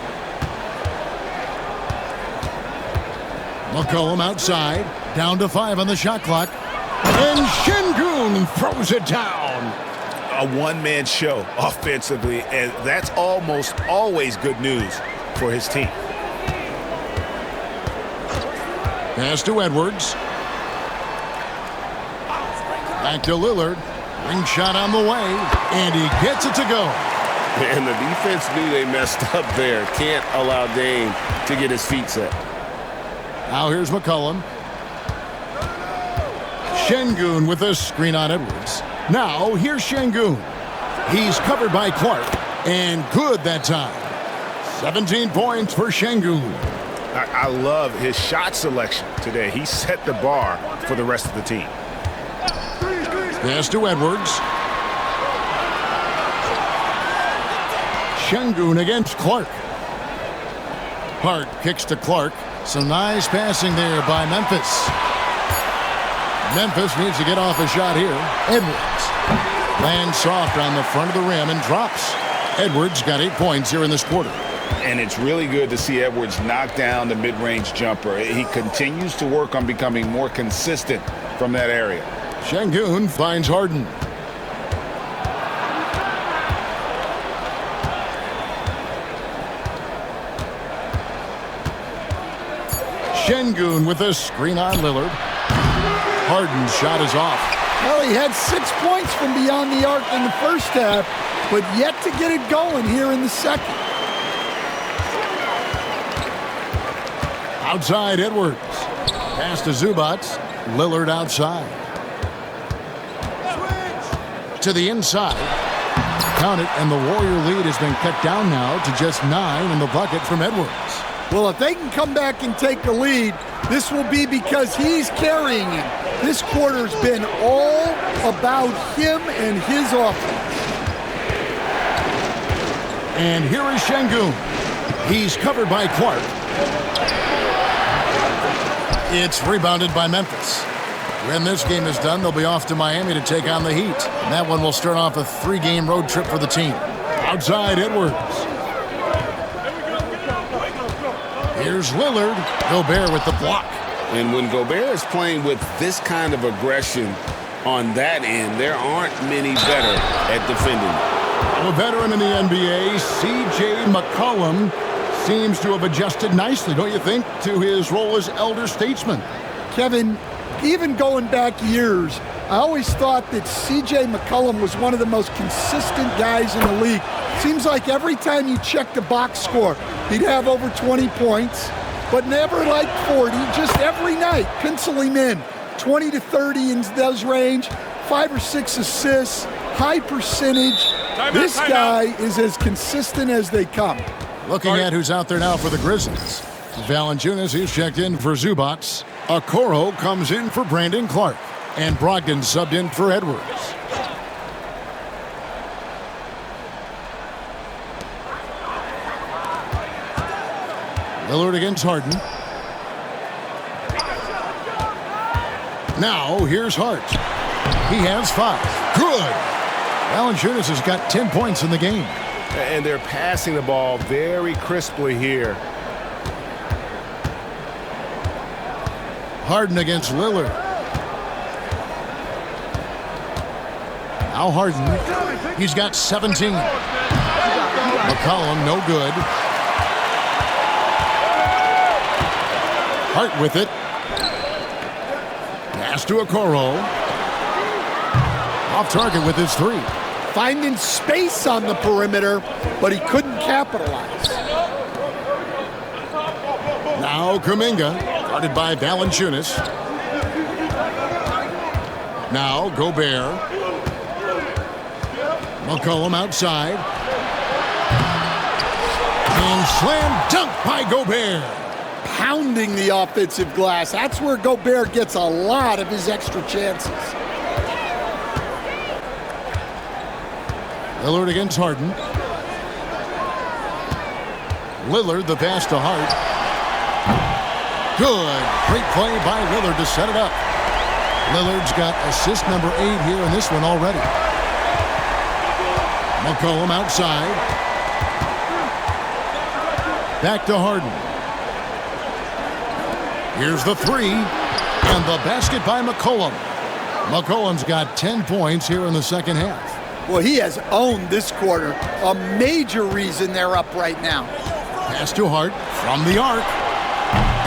McCollum outside. Down to 5 on the shot clock. And Şengün throws it down. A one-man show offensively, and that's almost always good news for his team. Pass to Edwards. Back to Lillard. Ring shot on the way, and he gets it to go. And the defense knew they messed up there. Can't allow Dame to get his feet set. Now here's McCollum. Şengün with a screen on Edwards. Now here's Şengün. He's covered by Clark, and good that time. 17 points for Şengün. I love his shot selection today. He set the bar for the rest of the team. Pass to Edwards. Şengün against Clark. Hart kicks to Clark. Some nice passing there by Memphis. Memphis needs to get off a shot here. Edwards lands soft on the front of the rim and drops. Edwards got 8 points here in this quarter. And it's really good to see Edwards knock down the mid-range jumper. He continues to work on becoming more consistent from that area. Şengün finds Harden. Şengün with a screen on Lillard. Harden's shot is off. Well, he had 6 points from beyond the arc in the first half, but yet to get it going here in the second. Outside Edwards. Pass to Zubac. Lillard outside. To the inside. Count it, and the Warrior lead has been cut down now to just 9 in the bucket from Edwards. Well, if they can come back and take the lead, this will be because he's carrying him. This quarter's been all about him and his offense. And here is Şengün. He's covered by Clark. It's rebounded by Memphis. When this game is done, they'll be off to Miami to take on the Heat. And that one will start off a 3-game road trip for the team. Outside Edwards. Here's Lillard. Gobert with the block. And when Gobert is playing with this kind of aggression, on that end. There aren't many better at defending. A veteran in the NBA, C.J. McCollum, seems to have adjusted nicely, don't you think, to his role as elder statesman. Kevin, even going back years, I always thought that C.J. McCollum was one of the most consistent guys in the league. Seems like every time you check the box score, he'd have over 20 points, but never like 40, just every night, pencil him in. 20 to 30 in those range, 5 or 6 assists, high percentage. This guy is as consistent as they come. Looking at who's out there now for the Grizzlies. Valanciunas, who's checked in for Zubats. Okoro comes in for Brandon Clark. And Brogdon subbed in for Edwards. Lillard against Harden. Now, here's Hart. He has 5. Good. Valanciunas has got 10 points in the game. And they're passing the ball very crisply here. Harden against Lillard. Now Harden. He's got 17. McCollum, no good. Hart with it. Pass to Okoro. Off target with his 3. Finding space on the perimeter, but he couldn't capitalize. Now Kuminga, guarded by Valanciunas. Now Gobert. McCollum outside. And slam dunk by Gobert. Pounding the offensive glass. That's where Gobert gets a lot of his extra chances. Lillard against Harden. Lillard, the pass to Hart. Good. Great play by Lillard to set it up. Lillard's got assist number 8 here in this one already. McCollum outside. Back to Harden. Here's the 3. And the basket by McCollum. McCollum's got 10 points here in the second half. Well, he has owned this quarter. A major reason they're up right now. Pass to Hart from the arc.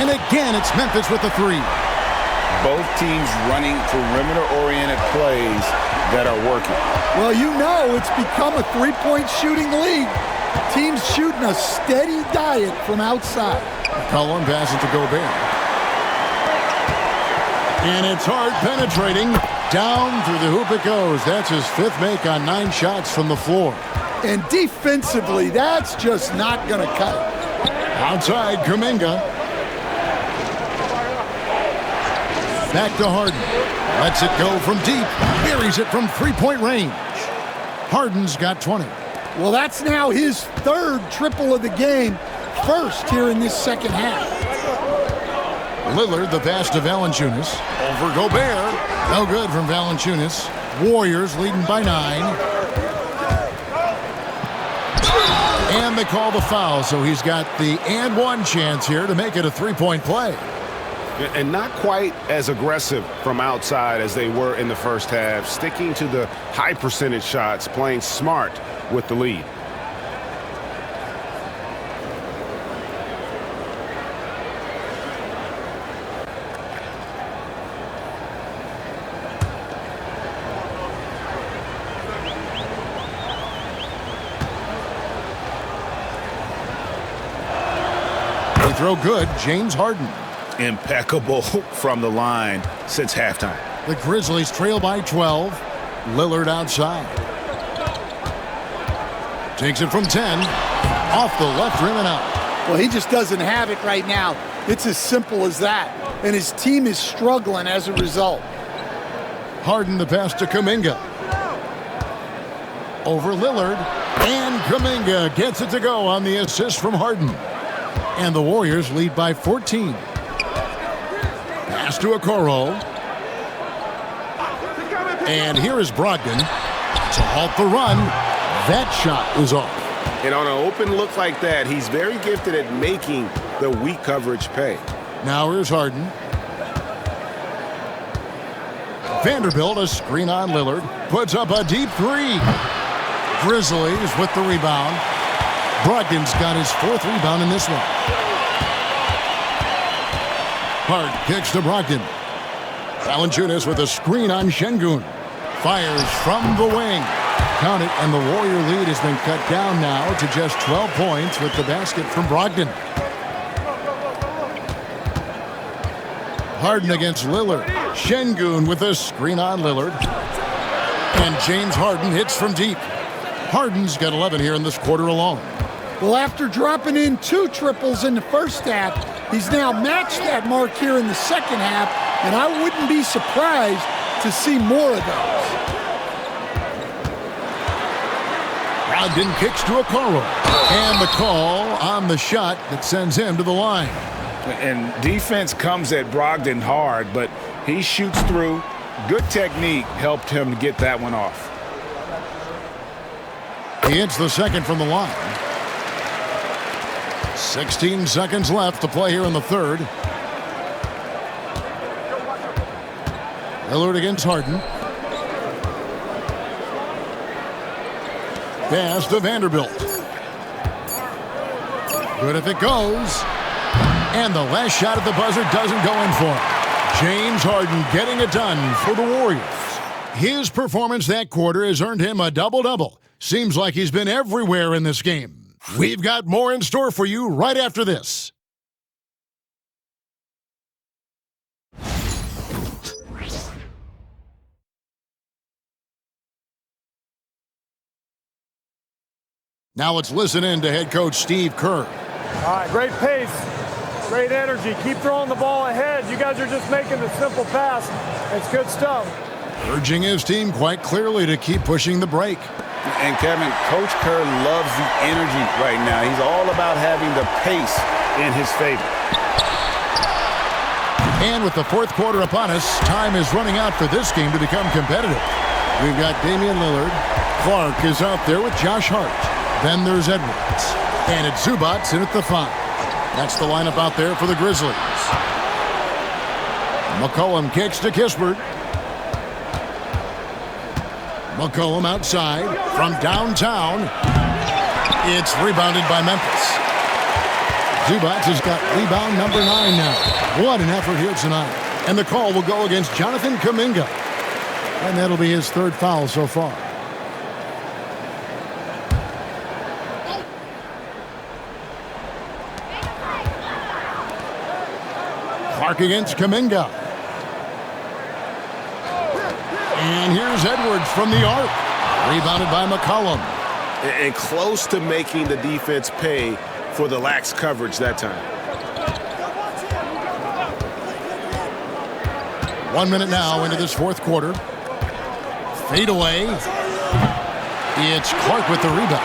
And again, it's Memphis with the 3. Both teams running perimeter-oriented plays that are working. Well, you know it's become a three-point shooting league. Teams shooting a steady diet from outside. McCollum passes to Gobert. And it's Hart penetrating. Down through the hoop it goes. That's his 5th make on 9 shots from the floor. And defensively, that's just not going to cut it. Outside, Kuminga. Back to Harden. Lets it go from deep. Buries it from 3-point range. Harden's got 20. Well, that's now his 3rd triple of the game. First here in this second half. Lillard, the pass to Valanciunas. Over Gobert. No good from Valanciunas. Warriors leading by 9. And they call the foul, so he's got the and 1 chance here to make it a 3-point play. And not quite as aggressive from outside as they were in the first half. Sticking to the high percentage shots, playing smart with the lead. Throw good, James Harden. Impeccable from the line since halftime. The Grizzlies trail by 12. Lillard outside. Takes it from 10. Off the left rim and out. Well, he just doesn't have it right now. It's as simple as that. And his team is struggling as a result. Harden the pass to Kuminga. Over Lillard. And Kuminga gets it to go on the assist from Harden. And the Warriors lead by 14. Pass to Okoro. And here is Brogdon to halt the run. That shot is off. And on an open look like that, he's very gifted at making the weak coverage pay. Now here's Harden. Vanderbilt, a screen on Lillard, puts up a deep three. Grizzlies with the rebound. Brogdon's got his 4th rebound in this one. Hart kicks to Brogdon. Valanciunas with a screen on Şengün. Fires from the wing. Count it, and the Warrior lead has been cut down now to just 12 points with the basket from Brogdon. Harden against Lillard. Şengün with a screen on Lillard. And James Harden hits from deep. Harden's got 11 here in this quarter alone. Well, after dropping in 2 triples in the first half, he's now matched that mark here in the second half, and I wouldn't be surprised to see more of those. Brogdon kicks to Okoro. And the call on the shot that sends him to the line. And defense comes at Brogdon hard, but he shoots through. Good technique helped him to get that one off. He hits the second from the line. 16 seconds left to play here in the third. Lillard against Harden. Pass to Vanderbilt. Good if it goes. And the last shot at the buzzer doesn't go in for him. James Harden getting it done for the Warriors. His performance that quarter has earned him a double-double. Seems like he's been everywhere in this game. We've got more in store for you right after this. Now let's listen in to head coach Steve Kerr. All right, great pace, great energy. Keep throwing the ball ahead. You guys are just making the simple pass. It's good stuff. Urging his team quite clearly to keep pushing the break. And Kevin, Coach Kerr loves the energy right now. He's all about having the pace in his favor. And with the fourth quarter upon us, time is running out for this game to become competitive. We've got Damian Lillard. Clark is out there with Josh Hart. Then there's Edwards. And it's Zubats in at the 5. That's the lineup out there for the Grizzlies. McCollum kicks to Kispert. McCollum outside from downtown. It's rebounded by Memphis. Zubats has got rebound number 9 now. What an effort here tonight. And the call will go against Jonathan Kuminga. And that'll be his 3rd foul so far. Clark against Kuminga. And here's Edwards from the arc. Rebounded by McCollum. And close to making the defense pay for the lax coverage that time. 1 minute now into this fourth quarter. Fade away. It's Clark with the rebound.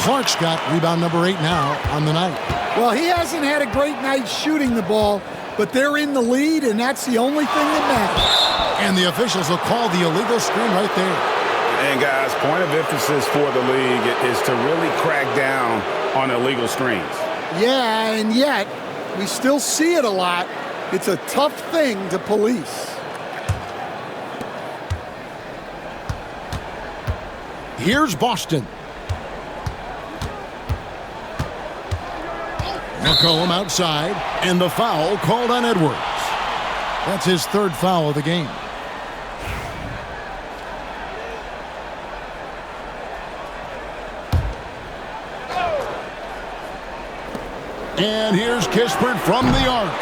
Clark's got rebound number 8 now on the night. Well, he hasn't had a great night shooting the ball, but they're in the lead, and that's the only thing that matters. And the officials will call the illegal screen right there. And guys, point of emphasis for the league is to really crack down on illegal screens. Yeah, and yet we still see it a lot. It's a tough thing to police. Here's Boston. McCollum outside, and the foul called on Edwards. That's his 3rd foul of the game. And here's Kispert from the arc.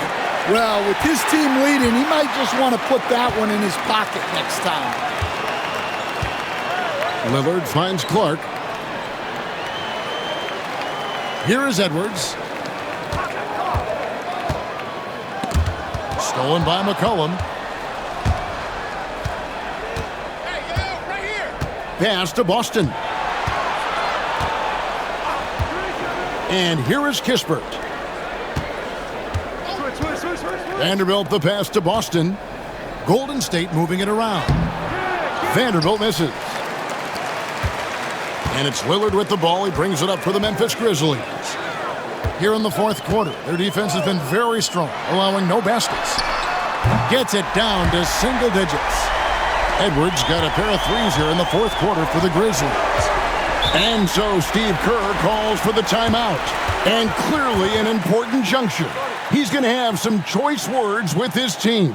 Well, with his team leading, he might just want to put that one in his pocket next time. Lillard finds Clark. Here is Edwards. Stolen by McCollum. Pass to Boston. And here is Kispert. Vanderbilt the pass to Boston. Golden State moving it around. Vanderbilt misses. And it's Lillard with the ball. He brings it up for the Memphis Grizzlies. Here in the fourth quarter, their defense has been very strong, allowing no baskets. Gets it down to single digits. Edwards got a pair of threes here in the fourth quarter for the Grizzlies. And so Steve Kerr calls for the timeout. And clearly an important juncture. He's going to have some choice words with his team.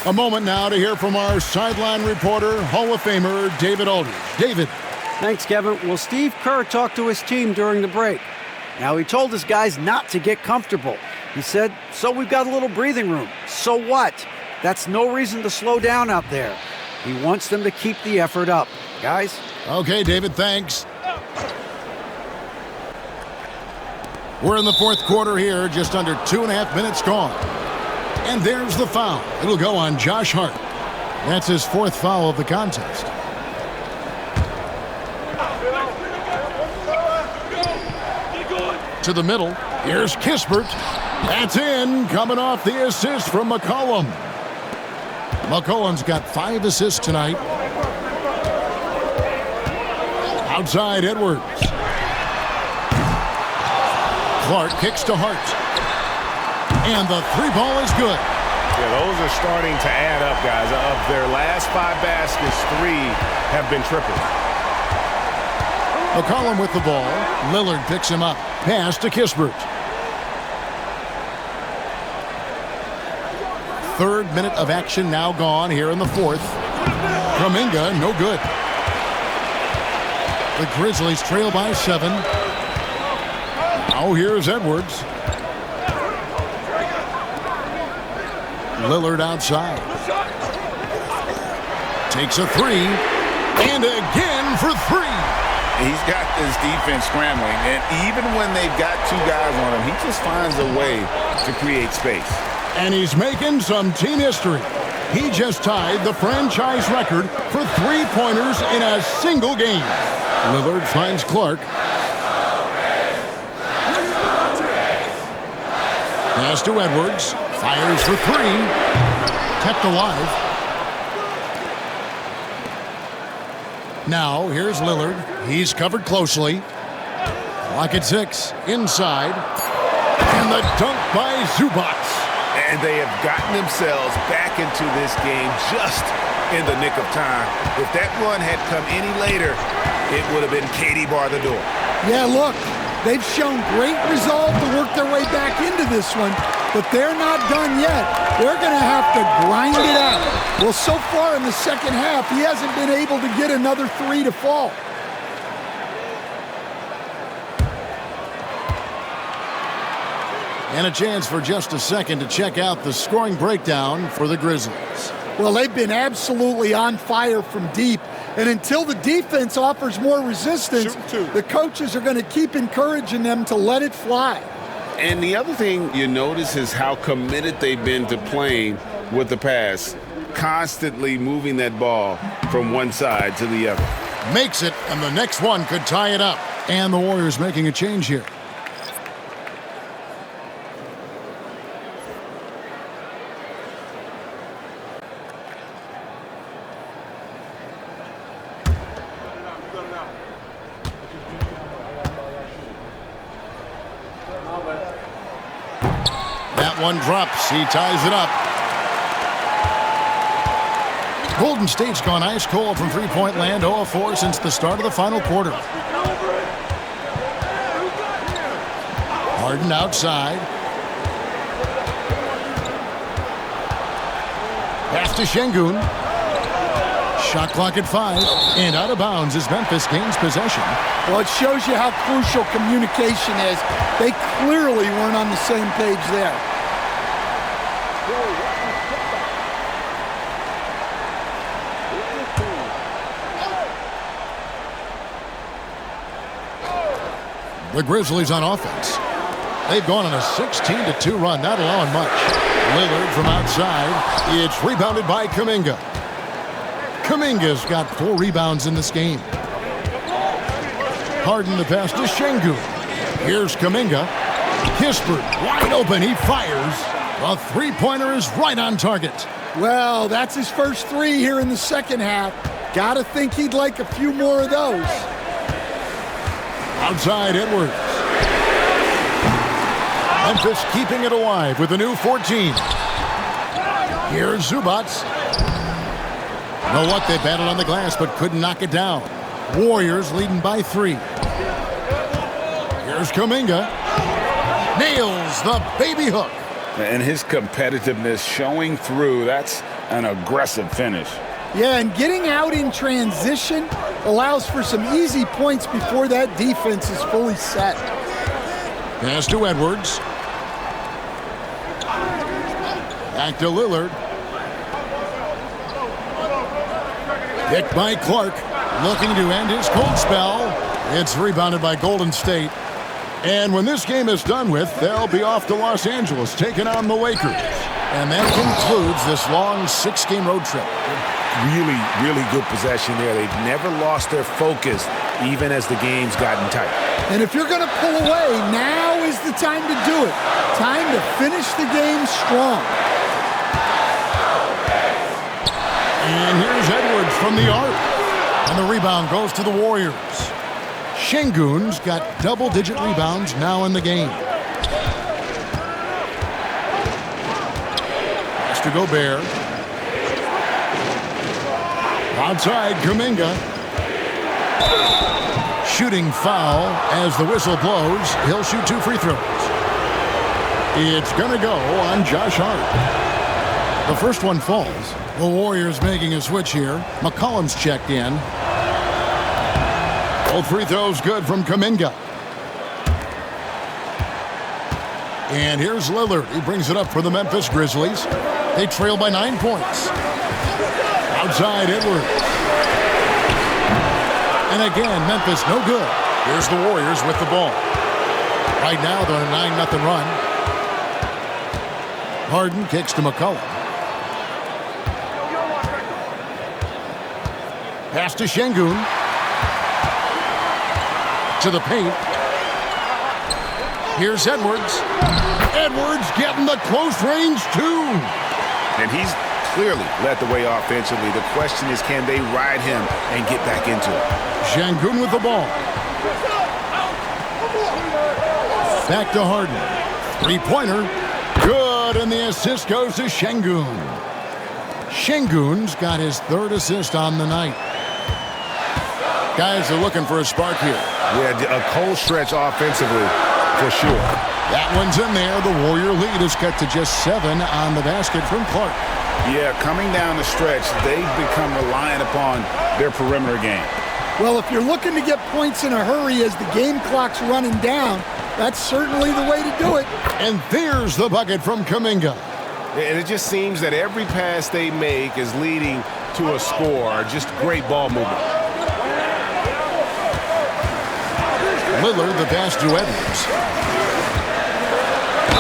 A moment now to hear from our sideline reporter, Hall of Famer David Aldridge. David. Thanks, Kevin. Well, Steve Kerr talked to his team during the break. Now, he told his guys not to get comfortable. He said, so we've got a little breathing room. So what? That's no reason to slow down out there. He wants them to keep the effort up. Guys? Okay, David, thanks. We're in the fourth quarter here, just under 2.5 minutes gone. And there's the foul. It'll go on Josh Hart. That's his fourth foul of the contest. To the middle. Here's Kispert. That's in. Coming off the assist from McCollum. McCollum's got 5 assists tonight. Outside Edwards. Clark kicks to Hart. And the three ball is good. Yeah, those are starting to add up, guys. Of their last 5 baskets, 3 have been triples. McCollum with the ball. Lillard picks him up. Pass to Kispert. Third minute of action now gone here in the fourth. Kuminga, no good. The Grizzlies trail by 7. Now here's Edwards. Lillard outside. Takes a 3. And again for 3. He's got this defense scrambling, and even when they've got 2 guys on him, he just finds a way to create space. And he's making some team history. He just tied the franchise record for 3-pointers in a single game. Lillard finds Clark. Pass to Edwards. Fires for 3. Kept alive. Now, here's Lillard. He's covered closely. Clock at 6. Inside. And the dunk by Zubac. And they have gotten themselves back into this game just in the nick of time. If that run had come any later, it would have been Katie bar the door. Yeah, look, they've shown great resolve to work their way back into this one, but they're not done yet. They're going to have to grind it out. Well, so far in the second half, he hasn't been able to get another 3 to fall. And a chance for just a second to check out the scoring breakdown for the Grizzlies. Well, they've been absolutely on fire from deep. And until the defense offers more resistance, the coaches are going to keep encouraging them to let it fly. And the other thing you notice is how committed they've been to playing with the pass, constantly moving that ball from one side to the other. Makes it, and the next one could tie it up. And the Warriors making a change here. One drops. He ties it up. Golden State's gone ice cold from three-point land, 0 of 4 since the start of the final quarter. Harden outside. Pass to Şengün. Shot clock at 5. And out of bounds as Memphis gains possession. Well, it shows you how crucial communication is. They clearly weren't on the same page there. The Grizzlies on offense. They've gone on a 16-2 run, not allowing much. Lillard from outside. It's rebounded by Kuminga. Kuminga's got 4 rebounds in this game. Harden the pass to Şengün. Here's Kuminga. Kispert wide open. He fires. A three-pointer is right on target. Well, that's his first 3 here in the second half. Gotta think he'd like a few more of those. Outside Edwards. Memphis keeping it alive with a new 14. Here's Zubac. Know what? They battled on the glass but couldn't knock it down. Warriors leading by 3. Here's Kuminga. Nails the baby hook. And his competitiveness showing through. That's an aggressive finish. Yeah, and getting out in transition allows for some easy points before that defense is fully set. Pass to Edwards. Back to Lillard. Picked by Clark. Looking to end his cold spell. It's rebounded by Golden State. And when this game is done with, they'll be off to Los Angeles taking on the Lakers. And that concludes this long 6-game road trip. Really, really good possession there. They've never lost their focus, even as the game's gotten tight. And if you're going to pull away, now is the time to do it. Time to finish the game strong. And here's Edwards from the arc. And the rebound goes to the Warriors. Şengün's got double-digit rebounds now in the game. Pass to Gobert. Outside, Kuminga. Shooting foul as the whistle blows. He'll shoot 2 free throws. It's going to go on Josh Hart. The first one falls. The Warriors making a switch here. McCollum's checked in. Both free throws good from Kuminga. And here's Lillard. He brings it up for the Memphis Grizzlies. They trail by 9 points. Outside Edwards. And again, Memphis no good. Here's the Warriors with the ball. Right now they're on a 9-0 run. Harden kicks to McCollum. Pass to Şengün. To the paint. Here's Edwards. Edwards getting the close range too. And he's clearly led the way offensively. The question is, can they ride him and get back into it? Şengün with the ball. Back to Harden. 3-pointer. Good, and the assist goes to Şengün. Şengün's got his 3rd assist on the night. Guys are looking for a spark here. Yeah, a cold stretch offensively, for sure. That one's in there. The Warrior lead is cut to just 7 on the basket from Clark. Yeah, coming down the stretch, they've become reliant upon their perimeter game. Well, if you're looking to get points in a hurry as the game clock's running down, that's certainly the way to do it. And there's the bucket from Kuminga. And it just seems that every pass they make is leading to a score. Just great ball movement. Lillard, the pass to Edwards.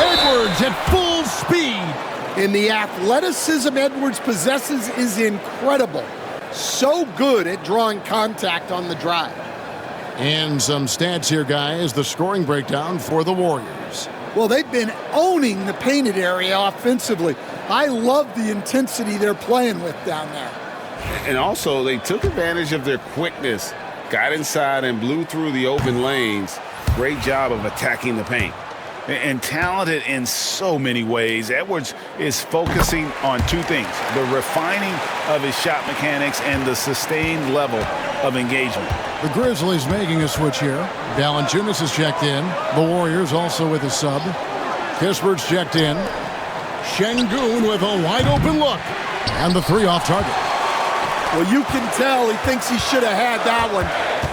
Edwards at full speed. And the athleticism Edwards possesses is incredible. So good at drawing contact on the drive. And some stats here, guys. The scoring breakdown for the Warriors. Well, they've been owning the painted area offensively. I love the intensity they're playing with down there. And also, they took advantage of their quickness, got inside and blew through the open lanes. Great job of attacking the paint. And talented in so many ways. Edwards is focusing on 2 things: the refining of his shot mechanics and the sustained level of engagement. The Grizzlies making a switch here. Valanciunas is checked in. The Warriors also with a sub. Kispert's checked in. Şengün with a wide open look. And the 3 off target. Well, you can tell he thinks he should have had that one.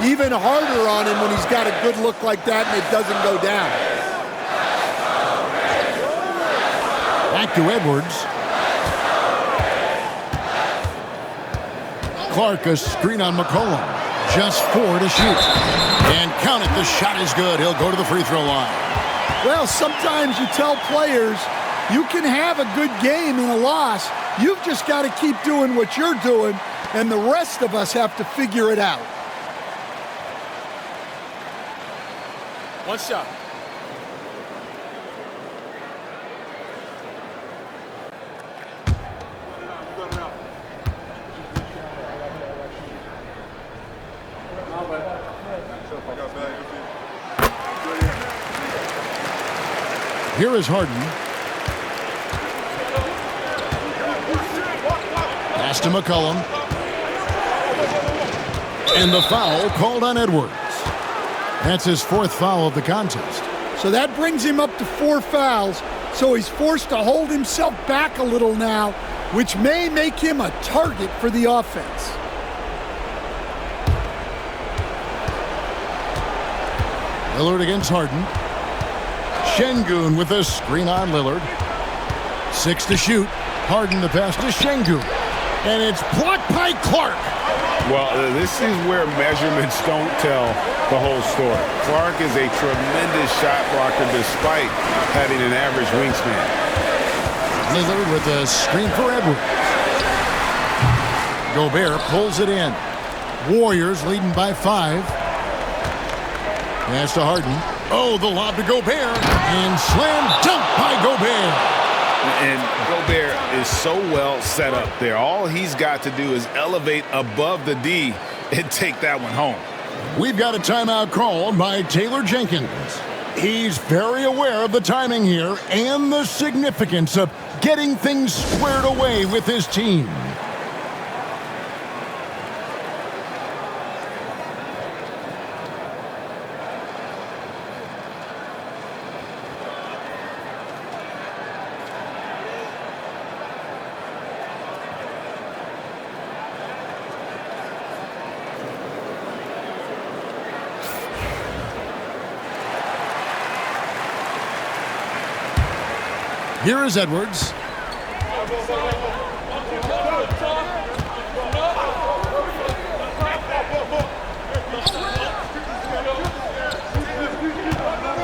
Even harder on him when he's got a good look like that and it doesn't go down. Back to Edwards. Clark, a screen on McCollum. Just 4 to shoot. And count it, the shot is good. He'll go to the free throw line. Well, sometimes you tell players You can have a good game in a loss. You've just got to keep doing what you're doing, and the rest of us have to figure it out. One shot. Here is Harden. Pass to McCollum. And the foul called on Edwards. That's his 4th foul of the contest. So that brings him up to 4 fouls. So he's forced to hold himself back a little now, which may make him a target for the offense. Lillard against Harden. Şengün with a screen on Lillard. 6 to shoot. Harden the pass to Şengün. And it's blocked by Clark. Well, this is where measurements don't tell the whole story. Clark is a tremendous shot blocker despite having an average wingspan. Lillard with a screen for Edwards. Gobert pulls it in. Warriors leading by 5. Pass to Harden. Oh, the lob to Gobert. And slam dunk by Gobert. And Gobert is so well set up there. All he's got to do is elevate above the D and take that one home. We've got a timeout called by Taylor Jenkins. He's very aware of the timing here and the significance of getting things squared away with his team. Here is Edwards.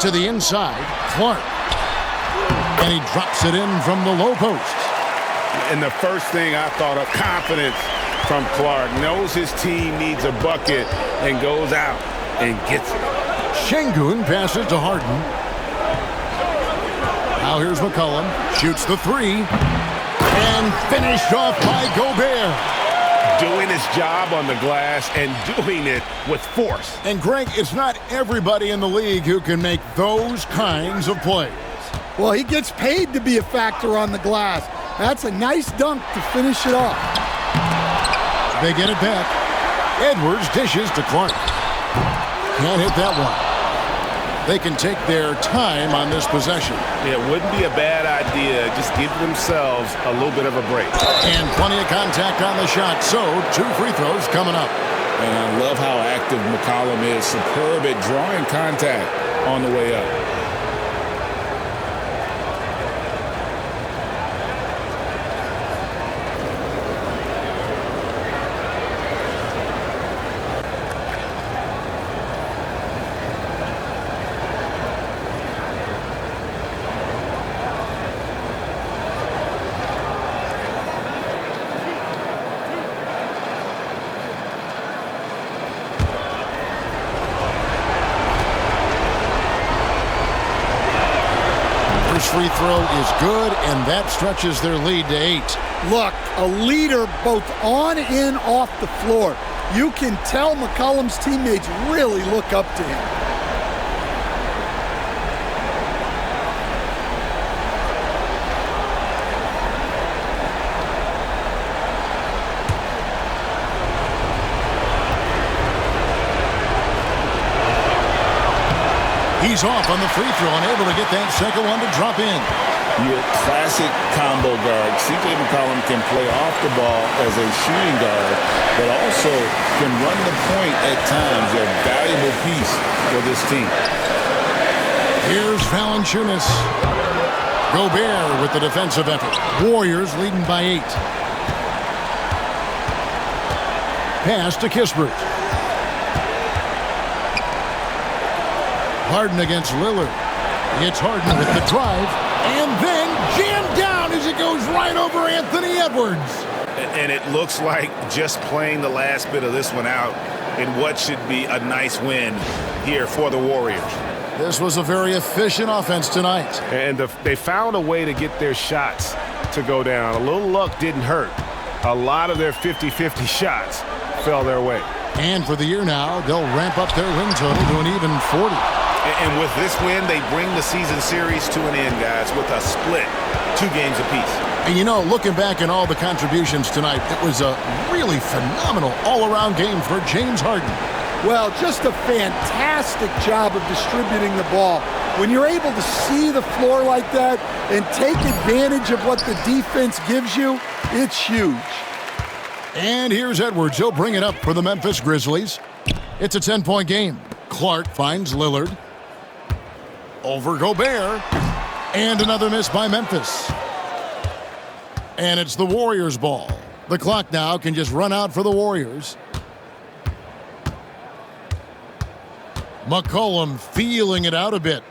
To the inside, Clark. And he drops it in from the low post. And the first thing I thought of, confidence from Clark. Knows his team needs a bucket and goes out and gets it. Şengün passes to Harden. Now here's McCollum, shoots the 3, and finished off by Gobert. Doing his job on the glass and doing it with force. And Greg, it's not everybody in the league who can make those kinds of plays. Well, he gets paid to be a factor on the glass. That's a nice dunk to finish it off. They get it back. Edwards dishes to Clark. Can't hit that one. They can take their time on this possession. It wouldn't be a bad idea. Just give themselves a little bit of a break. And plenty of contact on the shot. So 2 free throws coming up. And I love how active McCollum is. Superb at drawing contact on the way up. Free throw is good, and that stretches their lead to 8. Look, a leader both on and off the floor. You can tell McCollum's teammates really look up to him. He's off on the free throw and able to get that second one to drop in. Your classic combo guard. C.J. McCollum can play off the ball as a shooting guard, but also can run the point at times. A valuable piece for this team. Here's Valanciunas. Gobert with the defensive effort. Warriors leading by 8. Pass to Kispert. Harden against Lillard. It's Harden with the drive, and then jammed down as it goes right over Anthony Edwards. And it looks like just playing the last bit of this one out in what should be a nice win here for the Warriors. This was a very efficient offense tonight. And they found a way to get their shots to go down. A little luck didn't hurt. A lot of their 50-50 shots fell their way. And for the year now, they'll ramp up their win total to an even 40. And with this win, they bring the season series to an end, guys, with a split, 2 games apiece. And you know, looking back at all the contributions tonight, it was a really phenomenal all-around game for James Harden. Well, just a fantastic job of distributing the ball. When you're able to see the floor like that and take advantage of what the defense gives you, it's huge. And here's Edwards. He'll bring it up for the Memphis Grizzlies. It's a 10-point game. Clark finds Lillard. Over Gobert. And another miss by Memphis. And it's the Warriors' ball. The clock now can just run out for the Warriors. McCollum feeling it out a bit.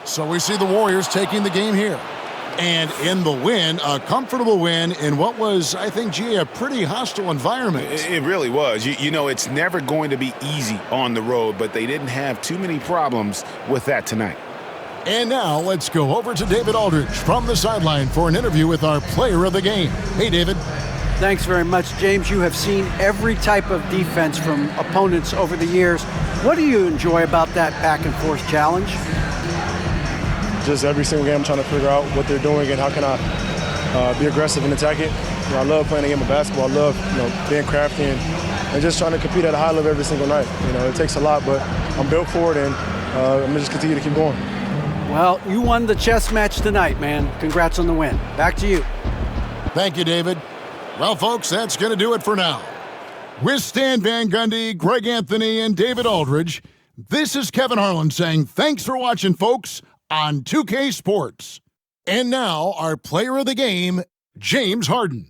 So we see the Warriors taking the game here. And in the win, a comfortable win in what was, I think, a pretty hostile environment. It really was. You know, it's never going to be easy on the road, but they didn't have too many problems with that tonight. And now let's go over to David Aldridge from the sideline for an interview with our player of the game. Hey, David. Thanks very much, James. You have seen every type of defense from opponents over the years. What do you enjoy about that back-and-forth challenge? Just every single game I'm trying to figure out what they're doing and how can I be aggressive and attack it. You know, I love playing the game of basketball. I love being crafty and just trying to compete at a high level every single night. You know, it takes a lot, but I'm built for it, and I'm going to just continue to keep going. Well, you won the chess match tonight, man. Congrats on the win. Back to you. Thank you, David. Well, folks, that's going to do it for now. With Stan Van Gundy, Greg Anthony, and David Aldridge, this is Kevin Harlan saying thanks for watching, folks, on 2K Sports. And now, our player of the game, James Harden.